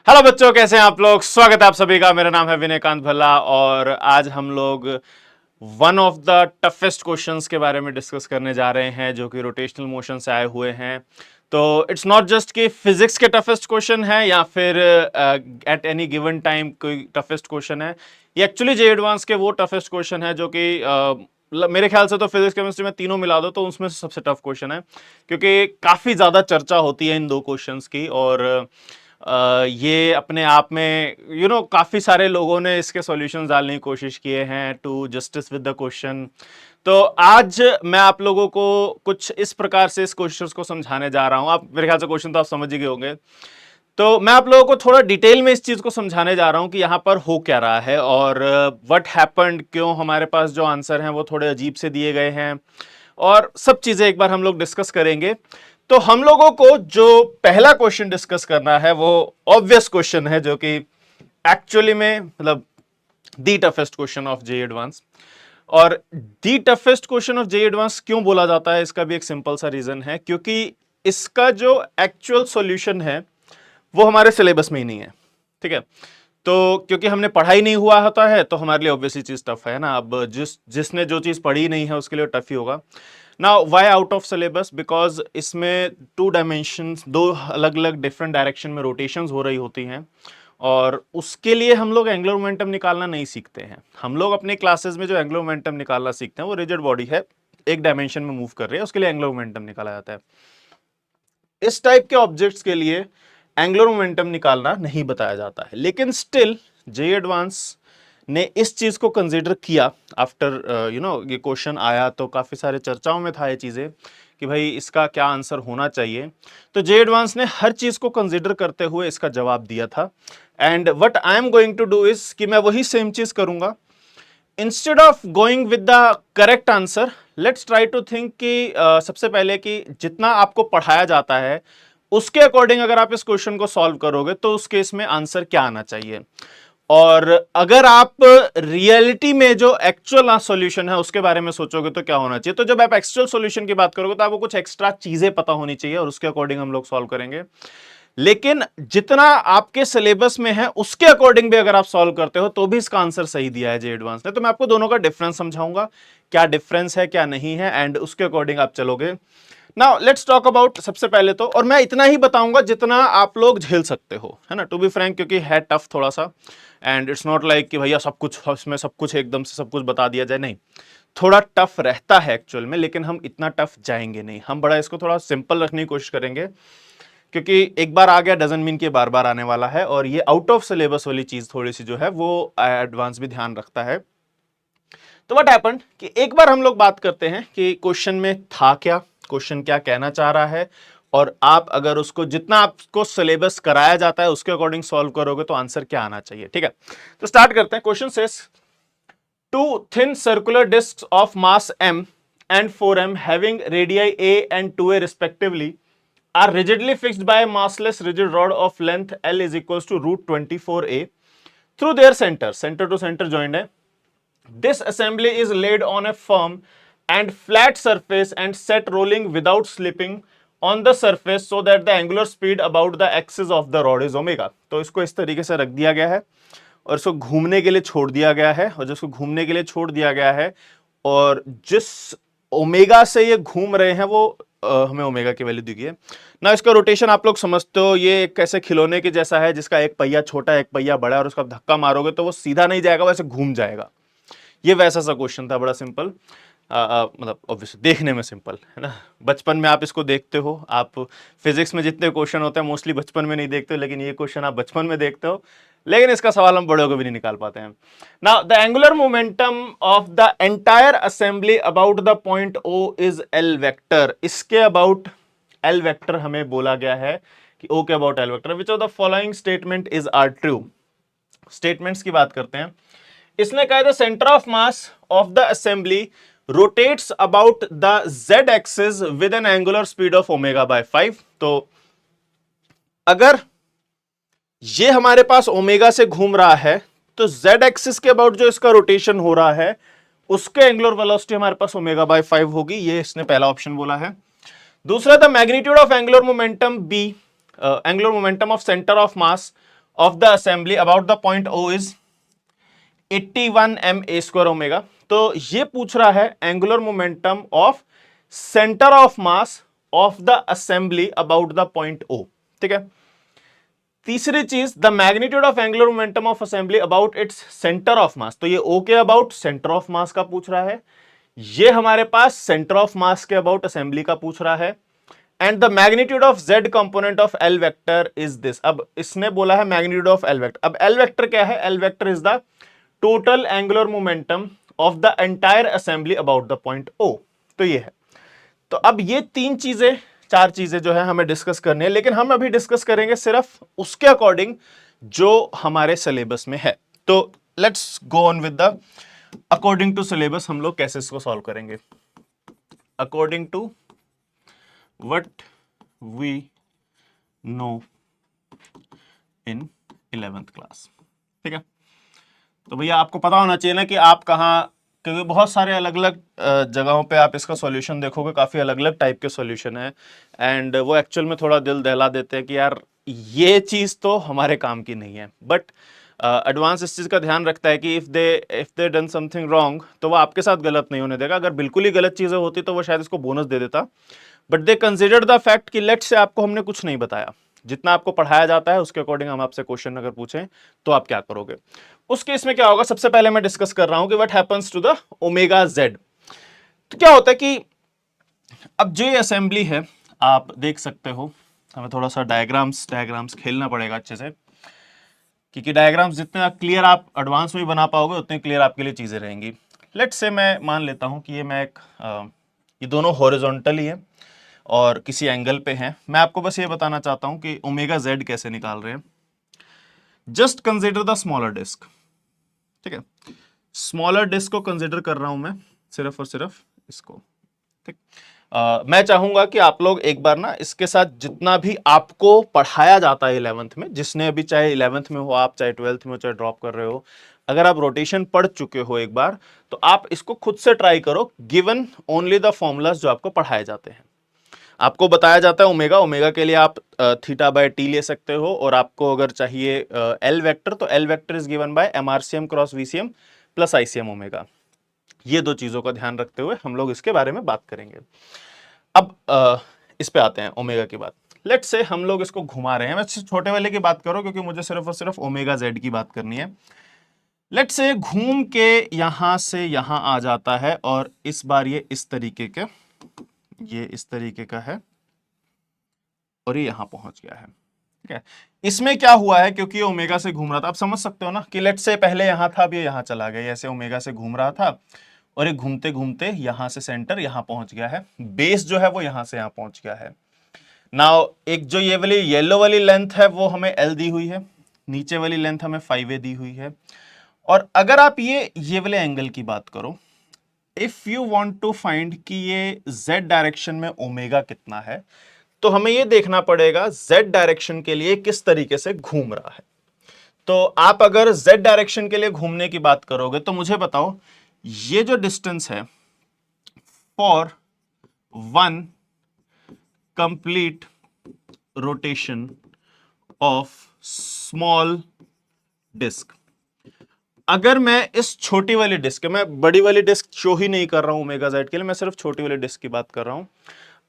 Hello बच्चों, कैसे हैं आप लोग। स्वागत है आप सभी का। मेरा नाम है विनयकांत भल्ला और आज हम लोग one of the toughest questions के बारे में डिस्कस करने जा रहे हैं जो कि रोटेशनल मोशन से आए हुए हैं। तो इट्स नॉट जस्ट कि फिजिक्स के टफेस्ट क्वेश्चन है या फिर एट एनी गिवन टाइम कोई टफेस्ट क्वेश्चन है। ये एक्चुअली जे एडवांस के वो टफेस्ट क्वेश्चन है जो कि मेरे ख्याल से तो फिजिक्स केमिस्ट्री में तीनों मिला दो तो उसमें से सबसे टफ क्वेश्चन है, क्योंकि काफी ज्यादा चर्चा होती है इन दो क्वेश्चंस की। और ये अपने आप में काफी सारे लोगों ने इसके सॉल्यूशंस डालने की कोशिश किए हैं to justice with the question. तो आज मैं आप लोगों को कुछ इस प्रकार से इस क्वेश्चन को समझाने जा रहा हूं। आप मेरे ख्याल से क्वेश्चन तो आप समझ ही गए होंगे। तो मैं आप लोगों को थोड़ा डिटेल में इस चीज को समझाने जा रहा हूं कि यहां पर हो क्या रहा है और व्हाट हैपेंड, क्यों हमारे पास जो आंसर हैं वो थोड़े अजीब से दिए गए हैं और सब चीजें एक बार हम लोग डिस्कस करेंगे। तो हम लोगों को जो पहला क्वेश्चन डिस्कस करना है वो ऑब्वियस क्वेश्चन है जो कि एक्चुअली में मतलब the toughest question of J advance. और the toughest question of J advance क्यों बोला जाता है, इसका भी एक सिंपल सा रीजन है, क्योंकि इसका जो एक्चुअल सॉल्यूशन है वो हमारे सिलेबस में ही नहीं है। ठीक है, तो क्योंकि हमने पढ़ाई नहीं हुआ होता है तो हमारे लिए ऑब्वियसली चीज टफ है ना। अब जिसने जो चीज पढ़ी नहीं है उसके लिए टफ ही होगा ना। Why out of syllabus? Because इसमें टू डायमेंशन, दो अलग अलग डिफरेंट डायरेक्शन में रोटेशंस हो रही होती हैं और उसके लिए हम लोग एंगुलर मोमेंटम निकालना नहीं सीखते हैं। हम लोग अपने क्लासेस में जो एंगुलर मोमेंटम निकालना सीखते हैं वो रिजिड बॉडी है, एक डायमेंशन में मूव कर रही है, उसके लिए एंगुलर मोमेंटम निकाला जाता है। इस टाइप के ऑब्जेक्ट्स के लिए एंगुलर मोमेंटम निकालना नहीं बताया जाता है, लेकिन स्टिल जे एडवांस ने इस चीज को कंसीडर किया आफ्टर ये क्वेश्चन आया तो काफी सारे चर्चाओं में था ये चीजें कि भाई इसका क्या आंसर होना चाहिए। तो जे एडवांस ने हर चीज को कंसीडर करते हुए इसका जवाब दिया था। And what I am going to do is कि मैं वही सेम चीज करूंगा। Instead of going with the correct answer, let's try to think कि सबसे पहले कि जितना आपको पढ़ाया जाता है उसके अकॉर्डिंग अगर आप इस क्वेश्चन को सॉल्व करोगे तो उस केस में आंसर क्या आना चाहिए। और अगर आप रियलिटी में जो एक्चुअल सॉल्यूशन है उसके बारे में सोचोगे तो क्या होना चाहिए। तो जब आप एक्चुअल सॉल्यूशन की बात करोगे तो आपको कुछ एक्स्ट्रा चीजें पता होनी चाहिए और उसके अकॉर्डिंग हम लोग सॉल्व करेंगे। लेकिन जितना आपके सिलेबस में है उसके अकॉर्डिंग भी अगर आप सॉल्व करते हो तो भी इसका आंसर सही दिया है जे एडवांस ने। तो मैं आपको दोनों का डिफरेंस समझाऊंगा, क्या डिफरेंस है क्या नहीं है, एंड उसके अकॉर्डिंग आप चलोगे। नाउ लेट्स टॉक अबाउट सबसे पहले तो, और मैं इतना ही बताऊंगा जितना आप लोग झेल सकते हो, है ना, टू बी फ्रैंक, क्योंकि है टफ थोड़ा सा। एंड इट्स नॉट लाइक कि भैया सब कुछ इसमें सब कुछ एकदम से सब कुछ बता दिया जाए, नहीं, थोड़ा टफ रहता है एक्चुअल में, लेकिन हम इतना टफ जाएंगे नहीं। हम बड़ा इसको थोड़ा सिंपल रखने की कोशिश करेंगे, क्योंकि एक बार आ गया डजंट मीन कि बार बार आने वाला है। और ये आउट ऑफ सिलेबस वाली चीज थोड़ी सी जो है वो एडवांस भी ध्यान रखता है। तो व्हाट हैपेंड कि एक बार हम लोग बात करते हैं कि क्वेश्चन में था क्या, क्वेश्चन क्या कहना चाह रहा है, और आप अगर उसको जितना आपको सिलेबस कराया जाता है उसके अकॉर्डिंग सॉल्व करोगे तो आंसर क्या आना चाहिए। ठीक है, तो स्टार्ट करते हैं। Question says two thin circular discs of mass m and 4m having radii a and 2a respectively are rigidly fixed by a massless rigid rod of length L is equals to root 24a through their center to center joined है। This assembly is laid on a firm and flat surface and set rolling without slipping on the surface so that the angular speed about the axis of the rod is omega। तो इसको इस तरीके से रख दिया गया है और इसको घूमने के लिए छोड़ दिया गया है, और जिसको घूमने के लिए छोड़ दिया गया है और जिस ओमेगा से ये घूम रहे हैं वो हमें ओमेगा की वैल्यू दी गई है ना। इसका रोटेशन आप लोग समझते हो, ये एक कैसे खिलौने के जैसा है जिसका एक पहिया छोटा है एक पहिया बड़ा है, और उसका धक्का मारोगे तो वो सीधा नहीं जाएगा, वैसे घूम जाएगा। ये वैसा सा क्वेश्चन था, बड़ा सिंपल, मतलब ऑब्वियसली देखने में सिंपल है ना। बचपन में आप इसको देखते हो, आप फिजिक्स में जितने क्वेश्चन होते हैं मोस्टली बचपन में नहीं देखते हो, लेकिन ये क्वेश्चन आप बचपन में देखते हो, लेकिन इसका सवाल हम बड़े होकर भी नहीं निकाल पाते हैं। Now the angular momentum of the entire assembly about the point O is L vector. इसके अबाउट एल वेक्टर हमें बोला गया है कि ओ के about L vector, which of the following statement is are true. Statements की बात करते हैं। इसने कहा the centre of mass of the assembly rotates about the z axis with an angular speed of omega by 5। तो अगर ये हमारे पास ओमेगा से घूम रहा है तो z एक्सिस के अबाउट जो इसका रोटेशन हो रहा है उसके एंगुलर वेलोसिटी हमारे पास ओमेगा बाय 5 होगी। ये इसने पहला ऑप्शन बोला है। दूसरा, the magnitude of angular momentum b, angular momentum of centre of mass of the assembly about the point O is 81 ma² omega. तो ये पूछ रहा है angular momentum of centre of mass of the assembly about the point O। ठीक है। तीसरी चीज, the magnitude of angular momentum of assembly about its centre of mass. तो ये O के अबाउट सेंटर ऑफ मास का पूछ रहा है, ये हमारे पास सेंटर ऑफ मास के अबाउट असेंबली का पूछ रहा है। And the magnitude of z component of L vector is this. अब इसने बोला है मैग्नीट्यूड ऑफ L वेक्टर। अब L वेक्टर क्या है? L vector is the total angular momentum of the entire assembly about the point O। तो ये है। तो अब ये चार चीजें जो है हमें डिस्कस करनी है, लेकिन हम अभी डिस्कस करेंगे सिर्फ उसके अकॉर्डिंग जो हमारे सिलेबस में है। तो let's go on with the according to syllabus हम लोग कैसे इसको सॉल्व करेंगे। According to what we know in 11th class. ठीक है। तो भैया आपको पता होना चाहिए ना कि आप कहाँ, क्योंकि बहुत सारे अलग अलग जगहों पे आप इसका सॉल्यूशन देखोगे, काफ़ी अलग अलग टाइप के सॉल्यूशन है, एंड वो एक्चुअल में थोड़ा दिल दहला देते हैं कि यार ये चीज़ तो हमारे काम की नहीं है। बट एडवांस इस चीज़ का ध्यान रखता है कि if they done something wrong तो वो आपके साथ गलत नहीं होने देगा। अगर बिल्कुल ही गलत चीज़ें होती तो वो शायद इसको बोनस दे देता, but they considered the fact कि लेट से आपको हमने कुछ नहीं बताया, जितना आपको पढ़ाया जाता है उसके अकॉर्डिंग हम आपसे क्वेश्चन अगर पूछें तो आप क्या करोगे। उस केस में क्या होगा, सबसे पहले मैं डिस्कस कर रहा हूं कि what happens to the omega Z. तो क्या होता है कि अब जो ये असेंबली है आप देख सकते हो, हमें थोड़ा सा डायग्राम्स खेलना पड़ेगा अच्छे से, क्योंकि डायग्राम्स जितने क्लियर आप एडवांस में भी बना पाओगे उतने क्लियर आपके लिए चीजें रहेंगी। लेट्स से मैं मान लेता हूं कि ये दोनों हॉरिजॉन्टली है और किसी एंगल पे हैं। मैं आपको बस ये बताना चाहता हूं कि ओमेगा जेड कैसे निकाल रहे हैं। Just consider the smaller disc. ठीक है, स्मॉलर डिस्क को कंसिडर कर रहा हूं मैं, सिर्फ और सिर्फ इसको। ठीक, मैं चाहूंगा कि आप लोग एक बार ना इसके साथ जितना भी आपको पढ़ाया जाता है 11th में, जिसने अभी चाहे 11th में हो आप, चाहे 12th में हो, चाहे ड्रॉप कर रहे हो, अगर आप रोटेशन पढ़ चुके हो एक बार तो आप इसको खुद से ट्राई करो, गिवन ओनली द फॉर्मूलाज जो आपको पढ़ाए जाते हैं। आपको बताया जाता है ओमेगा के लिए आप थीटा बाय टी ले सकते हो, और आपको अगर चाहिए एल वेक्टर तो L vector is given by MRCM cross VCM plus ICM omega. ये दो चीजों का ध्यान रखते हुए हम लोग इसके बारे में बात करेंगे। अब इस पे आते हैं ओमेगा की बात। लेट्स से हम लोग इसको घुमा रहे हैं, मैं छोटे वाले की बात करो क्योंकि मुझे सिर्फ और सिर्फ ओमेगा जेड की बात करनी है। लेट्स से घूम के यहां से यहां आ जाता है और इस बार ये इस तरीके का है और ये यहां पहुंच गया है। ठीक है, इसमें क्या हुआ है, क्योंकि ओमेगा से घूम रहा था, आप समझ सकते हो ना कि लेट्स से पहले यहां था, अब ये यहां चला गया, ऐसे ओमेगा से घूम रहा था और ये घूमते घूमते यहां से सेंटर यहां पहुंच गया है, बेस जो है वो यहां से यहां पहुंच गया है। नाउ एक जो ये वाली येलो वाली लेंथ है वो हमें एल दी हुई है, नीचे वाली लेंथ हमें 5a दी हुई है, और अगर आप ये वाले एंगल की बात करो, if you want to find कि ये z डायरेक्शन में ओमेगा कितना है, तो हमें ये देखना पड़ेगा z डायरेक्शन के लिए किस तरीके से घूम रहा है। तो आप अगर z डायरेक्शन के लिए घूमने की बात करोगे तो मुझे बताओ, ये जो डिस्टेंस है for one complete rotation of small disc, अगर मैं इस छोटी वाली डिस्क, मैं बड़ी वाली डिस्क शो ही नहीं कर रहा हूं ओमेगा जेड के लिए, मैं सिर्फ छोटी वाली डिस्क की बात कर रहा हूं,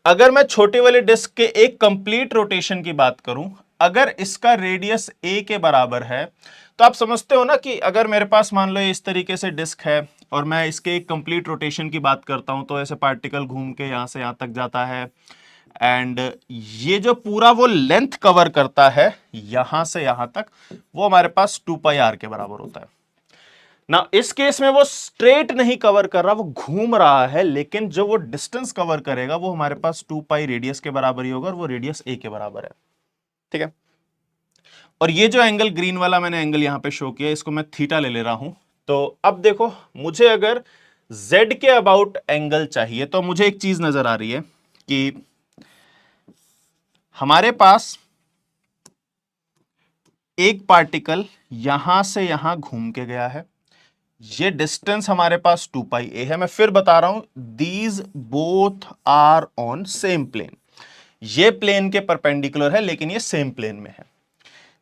अगर मैं छोटी वाली डिस्क के एक कंप्लीट रोटेशन की बात करूं, अगर इसका रेडियस a के बराबर है, तो आप समझते हो ना कि अगर मेरे पास मान लो इस तरीके से डिस्क है और मैं इसके एक कंप्लीट रोटेशन की बात करता हूं, तो ऐसे पार्टिकल घूम के यहां से यहां तक जाता है, एंड ये जो पूरा वो लेंथ कवर करता है यहां से यहां तक, वो हमारे पास 2πr के बराबर होता है ना। इस केस में वो स्ट्रेट नहीं कवर कर रहा, वो घूम रहा है, लेकिन जो वो डिस्टेंस कवर करेगा वो हमारे पास 2π रेडियस के बराबर ही होगा, और वो रेडियस a के बराबर है। ठीक है, और ये जो एंगल ग्रीन वाला मैंने एंगल यहां पे शो किया, इसको मैं थीटा ले रहा हूं। तो अब देखो, मुझे अगर z के अबाउट एंगल चाहिए तो मुझे एक चीज नजर आ रही है कि हमारे पास एक पार्टिकल यहां से यहां घूम के गया है, ये डिस्टेंस हमारे पास 2πa है। मैं फिर बता रहा हूं, these both are on same plane, ये प्लेन के परपेंडिकुलर है लेकिन ये सेम प्लेन में है।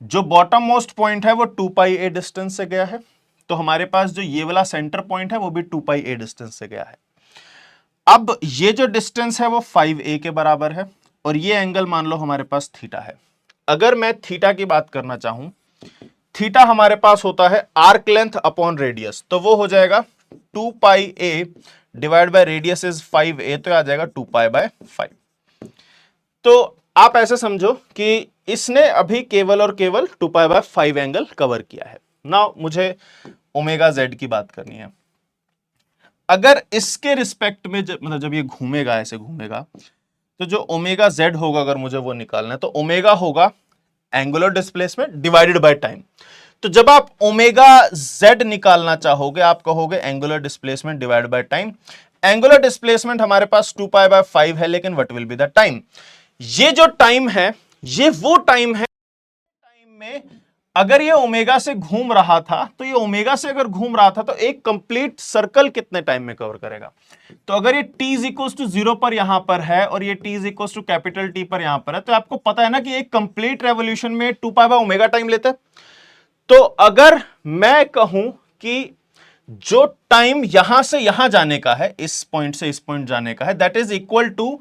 जो बॉटम मोस्ट पॉइंट है वो 2 पाई ए डिस्टेंस से गया है, तो हमारे पास जो ये वाला सेंटर पॉइंट है वो भी 2 पाई ए डिस्टेंस से गया है। अब ये जो डिस्टेंस है वो 5a के बराबर है और ये एंगल मान लो हमारे पास थीटा है। अगर मैं थीटा की बात करना चाहूं, थीटा हमारे पास होता है आर्क लेंथ अपॉन रेडियस, तो वो हो जाएगा 2 pi a divide by radius is 5a, तो आ जाएगा 2 पाई बाय 5। तो आप ऐसे समझो कि इसने अभी केवल और केवल 2 पाई बाय 5 एंगल कवर किया है। नाउ मुझे ओमेगा जेड की बात करनी है। अगर इसके रिस्पेक्ट में मतलब जब ये घूमेगा, ऐसे घूमेगा, तो जो ओमेगा जेड होगा अगर मुझे वो निकालना है, तो ओमेगा होगा angular displacement divided by time. तो जब आप ओमेगा जेड निकालना चाहोगे, आप कहोगे angular displacement divide by time. Angular displacement हमारे पास 2 पाई बाय 5 है, लेकिन what will be the time? ये जो टाइम है ये वो टाइम है टाइम में अगर ये ओमेगा से घूम रहा था, तो ये ओमेगा से अगर घूम रहा था तो एक कंप्लीट सर्कल कितने टाइम में कवर करेगा? तो अगर ये t इज इक्वल टू 0 पर यहां पर है और ये t is equal to capital T पर यहां पर है, तो आपको पता है ना कि एक कंप्लीट रेवोल्यूशन में 2 पाई बाय ओमेगा टाइम लेता है। तो अगर मैं कहूं कि जो टाइम यहां से यहां जाने का है, इस पॉइंट से इस पॉइंट जाने का है, दैट इज इक्वल टू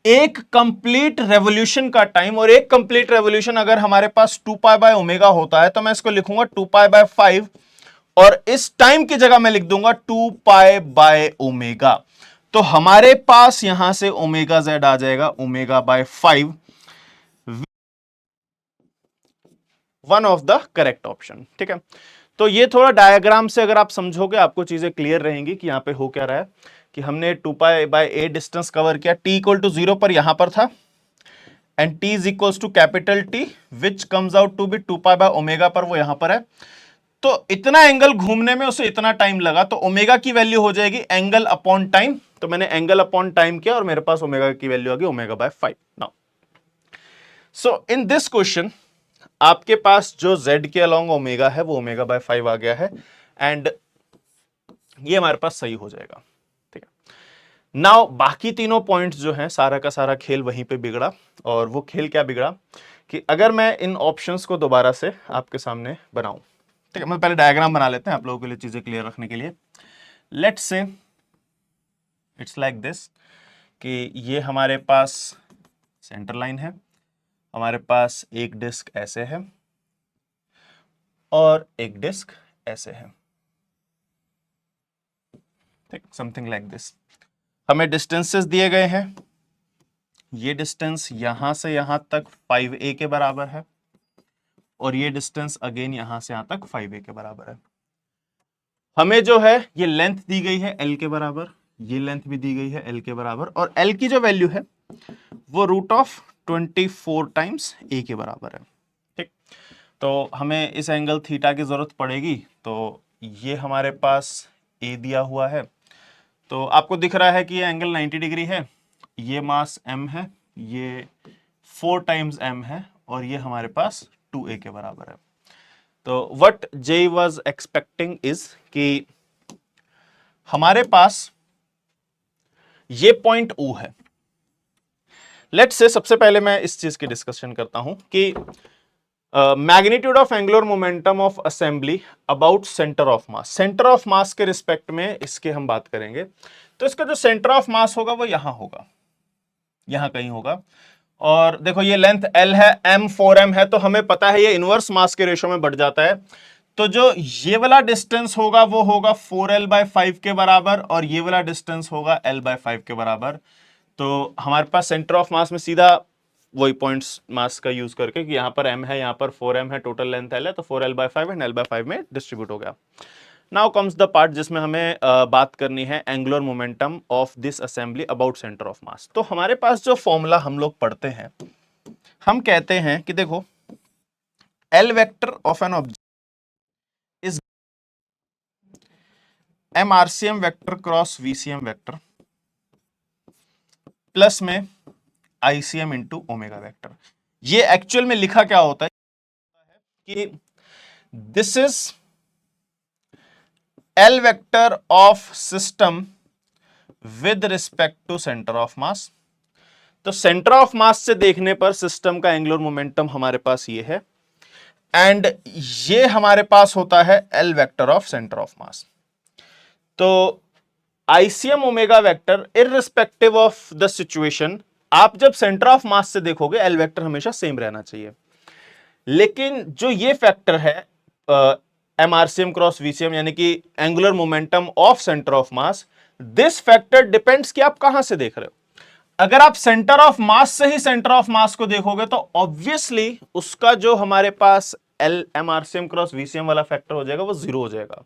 एक कंप्लीट रेवोल्यूशन का टाइम। और एक कंप्लीट रेवोल्यूशन अगर हमारे पास 2 पाई बाय ओमेगा होता है, तो मैं इसको लिखूंगा 2 पाई बाय 5 और इस टाइम की जगह मैं लिख दूंगा 2 पाई बाय ओमेगा। तो हमारे पास यहां से ओमेगा जेड आ जाएगा omega by 5, one of the correct option. ठीक है, तो ये थोड़ा डायग्राम से अगर आप समझोगे आपको चीजें क्लियर रहेंगी कि यहां पे हो क्या रहा है। कि हमने 2 pi by a distance cover किया, t इक्वल टू 0 पर यहां पर था, and t is equals to capital T which comes out to be 2 pi by omega पर वो यहां पर है। तो इतना एंगल घूमने में उसे इतना टाइम लगा, तो ओमेगा की वैल्यू हो जाएगी एंगल अपॉन टाइम। तो मैंने एंगल अपॉन टाइम किया और मेरे पास ओमेगा की वैल्यू आ गई omega by 5। Now so in this question आपके पास जो z के अलोंग ओमेगा है वो ओमेगा बाय 5 आ गया है, एंड ये हमारे पास सही हो जाएगा। ठीक है, नाउ बाकी तीनों पॉइंट्स जो हैं, सारा का सारा खेल वहीं पे बिगड़ा। और वो खेल क्या बिगड़ा कि अगर मैं इन ऑप्शंस को दोबारा से आपके सामने बनाऊं, ठीक है, मैं पहले डायग्राम बना लेते हैं आप लोगों के लिए चीजें क्लियर रखने के लिए। Let's say it's like this कि ये हमारे पास सेंटर लाइन है, हमारे पास एक डिस्क ऐसे है और एक डिस्क ऐसे है। ठीक, समथिंग लाइक दिस। हमें डिस्टेंसेस दिए गए हैं, ये डिस्टेंस यहां से यहां तक 5a के बराबर है और ये डिस्टेंस अगेन यहां से यहां तक 5a के बराबर है। हमें जो है ये लेंथ दी गई है l के बराबर, ये लेंथ भी दी गई है l के बराबर, और l की जो वैल्यू है वो रूट ऑफ 24 टाइम्स a के बराबर है। ठीक, तो हमें इस एंगल थीटा की जरूरत पड़ेगी। तो ये हमारे पास a दिया हुआ है, तो आपको दिख रहा है कि ये एंगल 90 डिग्री है, ये मास m है, ये 4 टाइम्स m है और ये हमारे पास 2a के बराबर है। तो what J was expecting is कि हमारे पास ये पॉइंट O है। लेट्स से सबसे पहले मैं इस चीज की डिस्कशन करता हूं कि magnitude of angular momentum of assembly about centre of mass. Centre of मास के रिस्पेक्ट में इसके हम बात करेंगे। तो इसका जो सेंटर ऑफ मास होगा वो यहां होगा, यहां कहीं होगा। और देखो ये लेंथ L है, m 4m है, तो हमें पता है ये इनवर्स मास के रेशो में बढ़ जाता है। तो जो ये वाला डिस्टेंस होगा वो होगा 4l बाय 5 के बराबर और ये वाला डिस्टेंस होगा l बाय 5 के बराबर। तो हमारे पास सेंटर ऑफ मास में सीधा वही पॉइंट्स मास का यूज करके कि यहां पर m है, यहां पर 4m है, टोटल लेंथ l है, तो 4l by 5 and l bye 5 में डिस्ट्रीब्यूट हो गया। नाउ कम्स द पार्ट जिसमें हमें बात करनी है angular momentum of this assembly about centre of mass. तो हमारे पास जो फॉर्मूला हम लोग पढ़ते हैं, हम कहते हैं कि देखो L vector of an object is MRCM vector cross VCM vector plus में ICM इंटू ओमेगा वेक्टर। ये एक्चुअल में लिखा क्या होता है कि this is L vector of system with respect to centre of mass. तो सेंटर ऑफ मास से देखने पर सिस्टम का एंगुलर मोमेंटम हमारे पास ये है, एंड ये हमारे पास होता है L vector of centre of mass. तो ICM omega vector irrespective of the situation, आप जब सेंटर ऑफ मास से देखोगे एल वेक्टर हमेशा सेम रहना चाहिए। लेकिन जो ये फैक्टर है एमआरसीएम क्रॉस वीसीएम यानी कि angular momentum of centre of mass, this factor depends कि आप कहां से देख रहे हो। अगर आप सेंटर ऑफ मास से ही सेंटर ऑफ मास को देखोगे तो ऑब्वियसली उसका जो हमारे पास एल एमआरसीएम क्रॉस वीसीएम वाला फैक्टर हो जाएगा वो 0 हो जाएगा।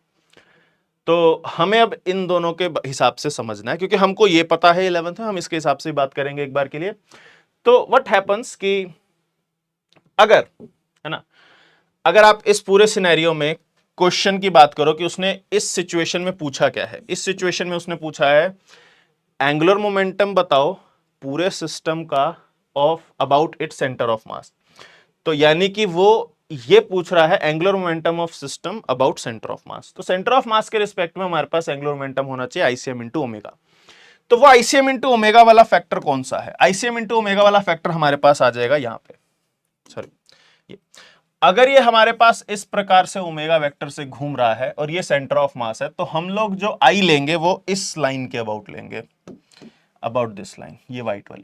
तो हमें अब इन दोनों के हिसाब से समझना है, क्योंकि हमको ये पता है 11th में, हम इसके हिसाब से बात करेंगे एक बार के लिए। तो व्हाट हैपेंस कि अगर, है ना, अगर आप इस पूरे सिनेरियो में क्वेश्चन की बात करो कि उसने इस सिचुएशन में पूछा क्या है, इस सिचुएशन में उसने पूछा है एंगुलर मोमेंटम बताओ पूरे सिस्टम का of about its centre of mass. तो यानी कि वो ये पूछ रहा है angular momentum of system about centre of mass. तो सेंटर ऑफ मास के रिस्पेक्ट में हमारे पास एंगुलर मोमेंटम होना चाहिए आईसीएम इंटू ओमेगा। तो वो आईसीएम इंटू ओमेगा वाला फैक्टर कौन सा है? आईसीएम इंटू ओमेगा वाला फैक्टर हमारे पास आ जाएगा यहां पे, सॉरी ये, अगर ये हमारे पास इस प्रकार से ओमेगा वेक्टर से घूम रहा है और ये सेंटर ऑफ मास है, तो हम लोग जो आई लेंगे वो इस लाइन के अबाउट लेंगे, अबाउट दिस लाइन, ये व्हाइट वाली,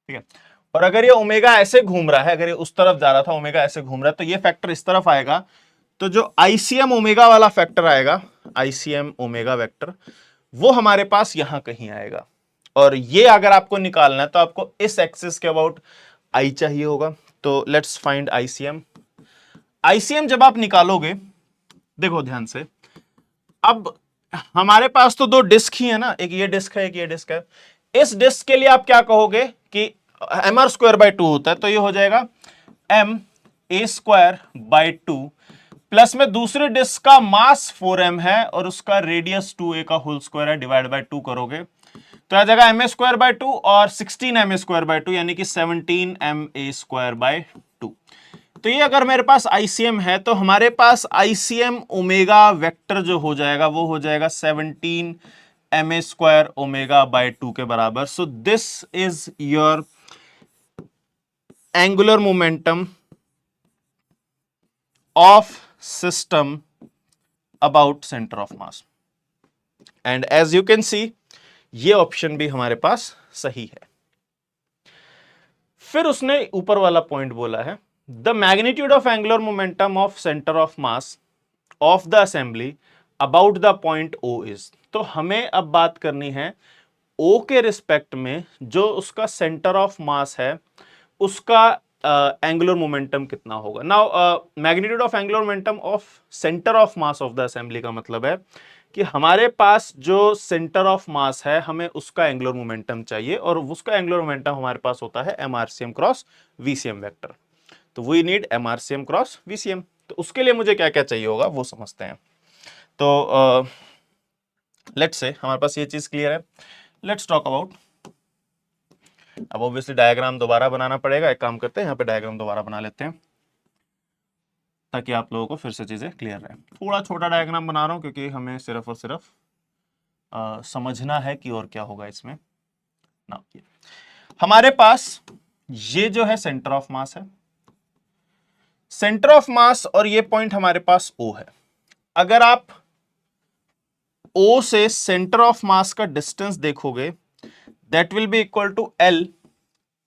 ठीक है। और अगर ये ओमेगा ऐसे घूम रहा है, अगर ये उस तरफ जा रहा था, ओमेगा ऐसे घूम रहा है, तो ये फैक्टर इस तरफ आएगा। तो जो आईसीएम ओमेगा वाला फैक्टर आएगा, आईसीएम ओमेगा वेक्टर, वो हमारे पास यहां कहीं आएगा। और ये अगर आपको निकालना है तो आपको इस एक्सिस के अबाउट आई चाहिए होगा। तो लेट्स फाइंड आईसीएम। आईसीएम जब आप निकालोगे, देखो ध्यान से, अब हमारे पास तो दो डिस्क ही है ना, एक ये डिस्क है, एक ये डिस्क है। इस डिस्क के लिए आप क्या कहोगे कि एम आर स्क्वायर बाई 2 होता है, तो ये हो जाएगा m a square by 2 plus में दूसरे डिस्क का मास 4m है और उसका रेडियस 2a का होल स्क्वायर है, डिवाइड बाई 2 करोगे तो आ जाएगा एम ए स्क्वायर बाई 2 और 16 एम ए स्क्वायर बाई 2 यानी कि 17 एम ए स्क्वायर बाई 2। तो ये अगर मेरे पास आईसीएम है तो हमारे पास आईसीएम ओमेगा वेक्टर जो हो जाएगा वो हो जाएगा 17 m a square omega by 2 के बराबर। So this is your angular momentum of system about centre of mass. And as you can see ये ऑप्शन भी हमारे पास सही है। फिर उसने ऊपर वाला पॉइंट बोला है the magnitude of angular momentum of centre of mass of the assembly about the point O is. तो हमें अब बात करनी है ओ के रिस्पेक्ट में जो उसका सेंटर ऑफ मास है उसका एंगुलर मोमेंटम कितना होगा। Now magnitude of angular momentum of centre of mass of the assembly का मतलब है कि हमारे पास जो सेंटर ऑफ मास है हमें उसका एंगुलर मोमेंटम चाहिए और उसका एंगुलर मोमेंटम हमारे पास होता है एमआरसीएम क्रॉस वीसीएम वेक्टर। तो we need MRCM cross VCM. तो उसके लिए मुझे क्या क्या चाहिए होगा वो समझते हैं। तो लेट्स से हमारे पास ये चीज क्लियर है। लेट्स टॉक अबाउट, अब ऑब्वियसली डायग्राम दोबारा बनाना पड़ेगा। एक काम करते हैं, यहाँ पे डायग्राम दोबारा बना लेते हैं ताकि आप लोगों को फिर से चीजें क्लियर रहे। थोड़ा छोटा डायग्राम बना रहा हूं क्योंकि हमें सिर्फ और सिर्फ समझना है कि और क्या होगा इसमें ना। हमारे पास ये जो है सेंटर ऑफ मास है, सेंटर ऑफ मास, और ये पॉइंट हमारे पास O है। अगर आप O से सेंटर ऑफ मास का डिस्टेंस देखोगे that will be equal to L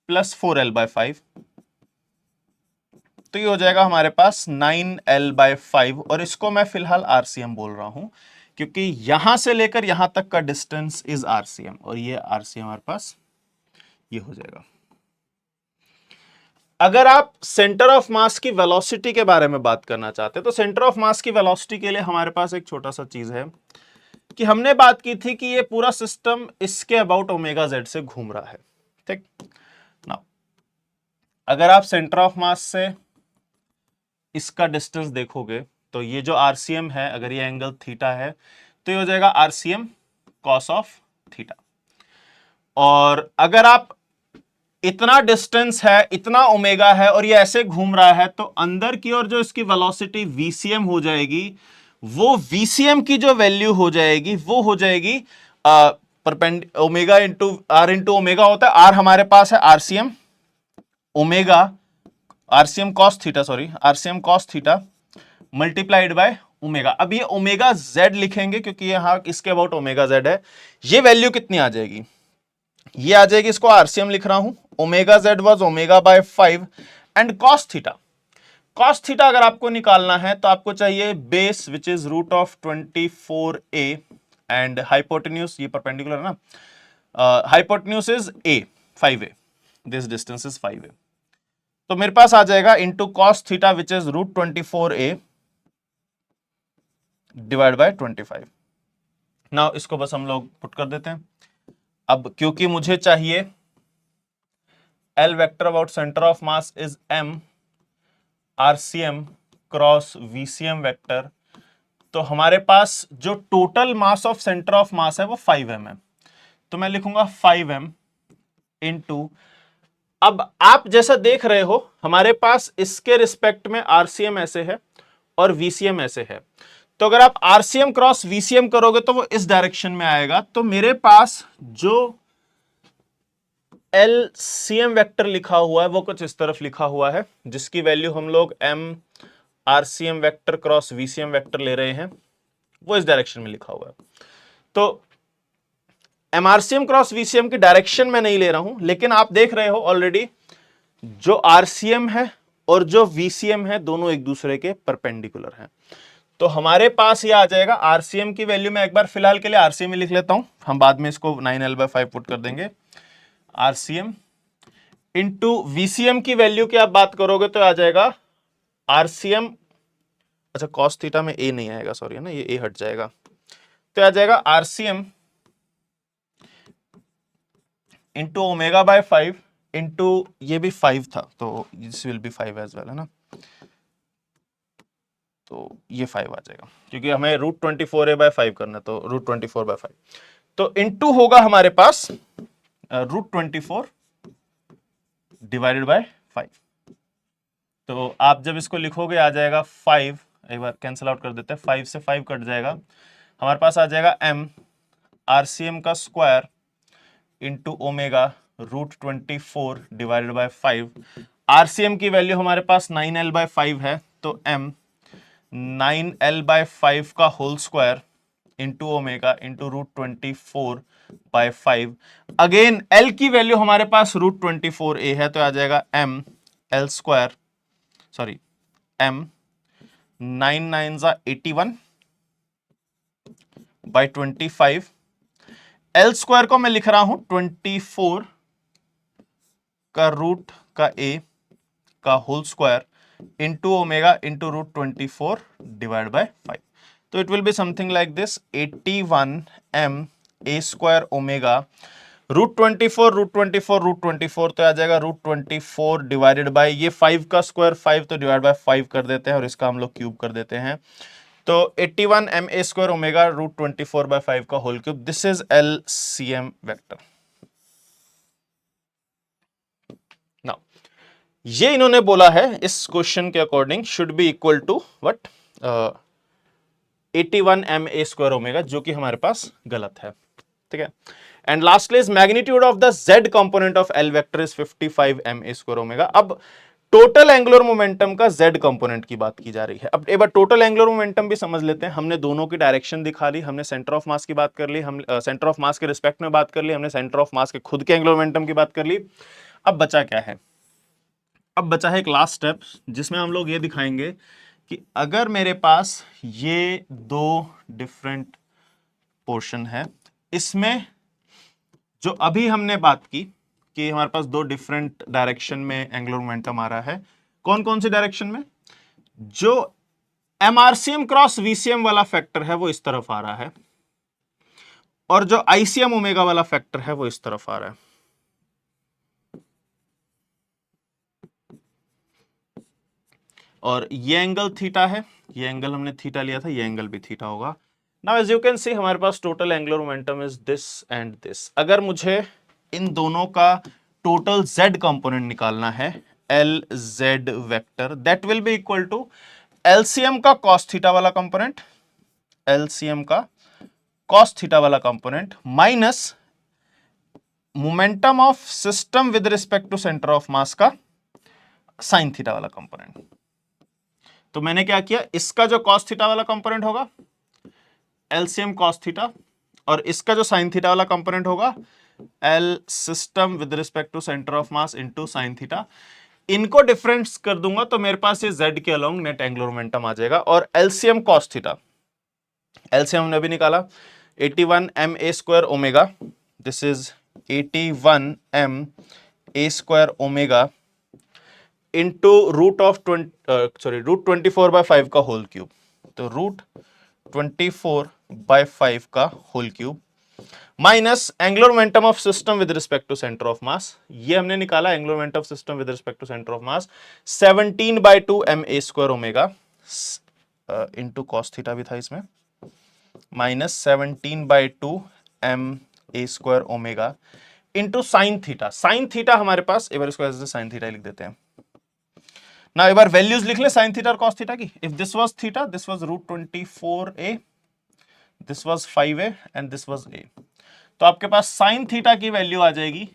plus 4L by 5। तो ये हो जाएगा हमारे पास 9L बाय 5 और इसको मैं फिलहाल आरसीएम बोल रहा हूं क्योंकि यहां से लेकर यहां तक का डिस्टेंस इज आरसीएम और ये आरसीएम हमारे पास ये हो जाएगा। अगर आप सेंटर ऑफ मास की वेलोसिटी के बारे में बात करना चाहते हैं तो सेंटर ऑफ मास की वेलोसिटी के लिए हमारे पास एक छोटा सा चीज है कि हमने बात की थी कि ये पूरा सिस्टम इसके अबाउट ओमेगा जेड से घूम रहा है, ठीक ना। अगर आप सेंटर ऑफ मास से इसका डिस्टेंस देखोगे तो ये जो आरसीएम है, अगर ये एंगल थीटा है तो ये हो जाएगा आरसीएम कॉस ऑफ थीटा। और अगर आप इतना डिस्टेंस है, इतना ओमेगा है और ये ऐसे घूम रहा है तो अंदर की ओर जो इसकी वेलोसिटी वीसीएम हो जाएगी, वो वीसीएम की जो वैल्यू हो जाएगी वो हो जाएगी omega into r into omega होता है। आर हमारे पास है RCM omega RCM cos theta, sorry RCM cos theta multiplied by omega. अब ये ओमेगा जेड लिखेंगे क्योंकि यहां इसके अबाउट ओमेगा जेड है। ये वैल्यू कितनी आ जाएगी, ये आ जाएगी, इसको आरसीएम लिख रहा हूं, omega z was omega by 5 and cos theta. Cos theta अगर आपको निकालना है तो आपको चाहिए base which is root of 24a and hypotenuse, ये परपेंडिकुलर है ना, hypotenuse is a 5a, this distance is 5a। तो मेरे पास आ जाएगा into cos theta which is root 24a divide by 25। Now इसको बस हम लोग पुट कर देते हैं। अब क्योंकि मुझे चाहिए L vector about centre of mass is m RCM cross VCM vector, तो हमारे पास जो total mass of centre of मास है वो 5m है, तो मैं लिखूंगा 5m इंटू, अब आप जैसा देख रहे हो हमारे पास इसके रिस्पेक्ट में RCM ऐसे है और VCM ऐसे है, तो अगर आप RCM क्रॉस VCM करोगे तो वो इस डायरेक्शन में आएगा। तो मेरे पास जो LCM वेक्टर लिखा हुआ है वो कुछ इस तरफ लिखा हुआ है, जिसकी वैल्यू हम लोग M RCM vector cross VCM vector ले रहे हैं, वो इस डायरेक्शन में लिखा हुआ है। तो MRCM क्रॉस VCM की डायरेक्शन में नहीं ले रहा हूं, लेकिन आप देख रहे हो ऑलरेडी जो RCM है और जो VCM है दोनों एक दूसरे के परपेंडिकुलर हैं। तो हमारे पास ये आ जाएगा RCM की वैल्यू, मैं एक बार फिलहाल के लिए RCM ही लिख लेता हूं, हम बाद में इसको 9L/5 पुट कर देंगे। RCM इंटू VCM की वैल्यू की आप बात करोगे तो आ जाएगा RCM, अच्छा cos थीटा में a नहीं आएगा, सॉरी है ना, ये a हट जाएगा, तो आ जाएगा RCM into omega by 5 into, ये भी 5 था तो this will be 5 as well, है ना, तो ये 5 आ जाएगा क्योंकि हमें रूट 24a/5 करना है, तो रूट 24/5, तो इंटू होगा हमारे पास रूट 24 डिवाइडेड बाय 5। तो आप जब इसको लिखोगे आ जाएगा 5, एक बार कैंसिल आउट कर देते हैं, 5 से 5 कट जाएगा, हमारे पास आ जाएगा m RCM का square into omega root 24 divided by 5। RCM की वैल्यू हमारे पास 9L/5 है, तो m 9L/5 का whole square into omega into root 24/5। Again L की वैल्यू हमारे पास रूट 24a है, तो आ जाएगा m L square, sorry m 9 9 81 by 25। L square को मैं लिख रहा हूं 24 का रूट का a का whole square into omega into root 24 divide by 5। तो it will be something like this 81 m a square omega root 24 root 24 root 24, तो आ जाएगा रूट 24 डिवाइडेड बाय ये 5 का स्क्वायर 5, तो डिवाइड बाय 5 कर देते हैं और इसका हम लोग क्यूब कर देते हैं, तो 81 m a square omega root 24/5 का whole cube, this is LCM vector. Now ये इन्होंने बोला है इस क्वेश्चन के according should be equal to what 81 m a square omega, जो कि हमारे पास गलत है, ठीक है। And lastly is magnitude of the z component of L vector is 55 m a square omega. अब टोटल एंगुलर मोमेंटम का z कंपोनेंट की बात की जा रही है। अब एक बार टोटल एंगुलर मोमेंटम भी समझ लेते हैं। हमने दोनों की डायरेक्शन दिखा ली, हमने सेंटर ऑफ मास की बात कर ली, हम सेंटर ऑफ मास के रिस्पेक्ट में बात कर ली, हमने सेंटर ऑफ मास के खुद के एंगुलर मोमेंटम की बात कर ली। अब बचा क्या है, अब बचा है एक लास्ट स्टेप जिसमें हम लोग ये दिखाएंगे कि अगर मेरे पास ये दो डिफरेंट पोर्शन है, इसमें जो अभी हमने बात की कि हमारे पास दो डिफरेंट डायरेक्शन में एंगुलर मोमेंटम आ रहा है, कौन कौन सी डायरेक्शन में, जो MRCM क्रॉस VCM वाला फैक्टर है वो इस तरफ आ रहा है और जो ICM ओमेगा वाला फैक्टर है वो इस तरफ आ रहा है। और ये एंगल थीटा है, ये एंगल हमने थीटा लिया था, ये एंगल भी थीटा होगा। Now as you can see हमारे पास total angular momentum is this and this. अगर मुझे इन दोनों का टोटल z कंपोनेंट निकालना है, LZ vector, that will be equal to LCM का cos थीटा वाला कंपोनेंट, LCM का cos थीटा वाला component minus momentum of system with respect to centre of mass का साइन थीटा वाला कंपोनेंट। तो मैंने क्या किया, इसका जो कॉस थीटा वाला कंपोनेंट होगा एलसीएम कॉस थीटा, और इसका जो साइन थीटा वाला कंपोनेंट होगा L system with respect to centre of mass into sine theta. इनको डिफरेंस कर दूंगा तो मेरे पास ये z के अलोंग नेट एंगुलर मोमेंटम आ जाएगा। और एलसीएम कॉस थीटा, एलसीएम हमने भी निकाला 81 m a square omega, this is 81 m a square omega into root of root 24/5 का होल क्यूब। तो रूट 24/5 का whole cube minus angular momentum of system with respect to centre of mass, ये हमने निकाला angular momentum of system with respect to centre of mass 17/2 m a square omega into cos theta भी था इसमें, minus 17/2 m a square omega into sign theta. Sine theta हमारे पास, एक बार इसको ऐसे साइन थीटा लिख देते हैं ना, एक बार वैल्यूज लिख ले साइन थीटा और कॉस थीटा की। If this was theta, this was root 24a, this was 5a and this was a। तो आपके पास साइन थीटा की वैल्यू आ जाएगी